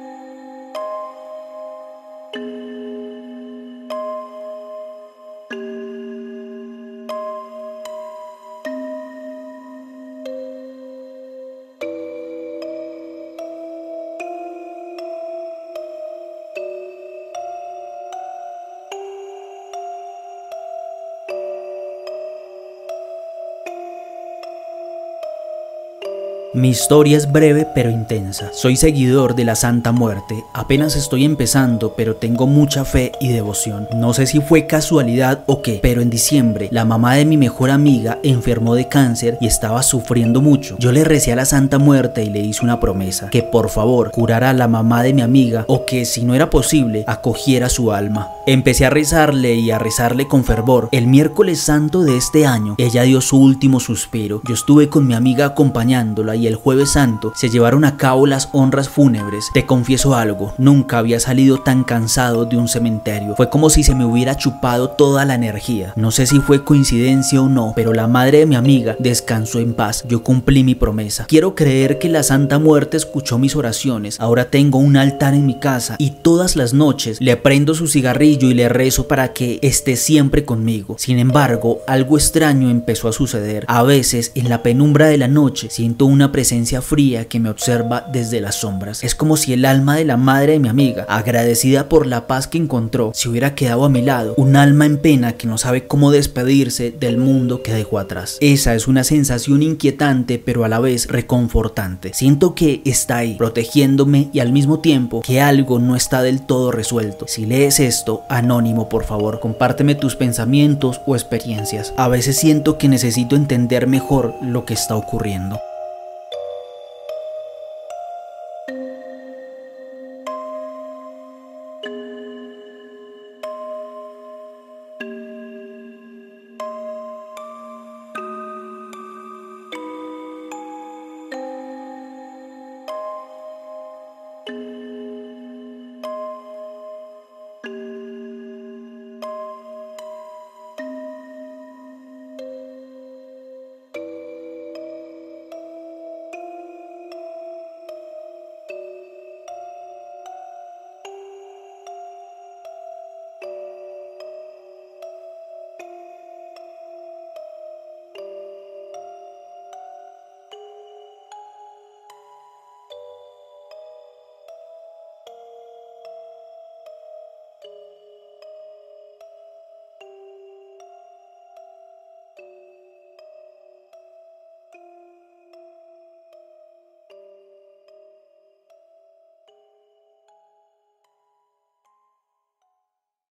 [SPEAKER 1] Mi historia es breve pero intensa. Soy seguidor de la Santa Muerte. Apenas estoy empezando, pero tengo mucha fe y devoción. No sé si fue casualidad o qué, pero en diciembre la mamá de mi mejor amiga enfermó de cáncer y estaba sufriendo mucho. Yo le recé a la Santa Muerte y le hice una promesa, que por favor curara a la mamá de mi amiga o que, si no era posible, acogiera su alma. Empecé a rezarle y a rezarle con fervor. El miércoles santo de este año, ella dio su último suspiro. Yo estuve con mi amiga acompañándola y el jueves santo se llevaron a cabo las honras fúnebres. Te confieso algo, nunca había salido tan cansado de un cementerio. Fue como si se me hubiera chupado toda la energía. No sé si fue coincidencia o no, pero la madre de mi amiga descansó en paz. Yo cumplí mi promesa. Quiero creer que la Santa Muerte escuchó mis oraciones. Ahora tengo un altar en mi casa y todas las noches le prendo su cigarrillo y le rezo para que esté siempre conmigo. Sin embargo, algo extraño empezó a suceder. A veces, en la penumbra de la noche, siento una presencia fría que me observa desde las sombras. Es como si el alma de la madre de mi amiga, agradecida por la paz que encontró, se hubiera quedado a mi lado. Un alma en pena que no sabe cómo despedirse del mundo que dejó atrás. Esa es una sensación inquietante, pero a la vez reconfortante. Siento que está ahí, protegiéndome, y al mismo tiempo que algo no está del todo resuelto. Si lees esto, anónimo, por favor, compárteme tus pensamientos o experiencias. A veces siento que necesito entender mejor lo que está ocurriendo.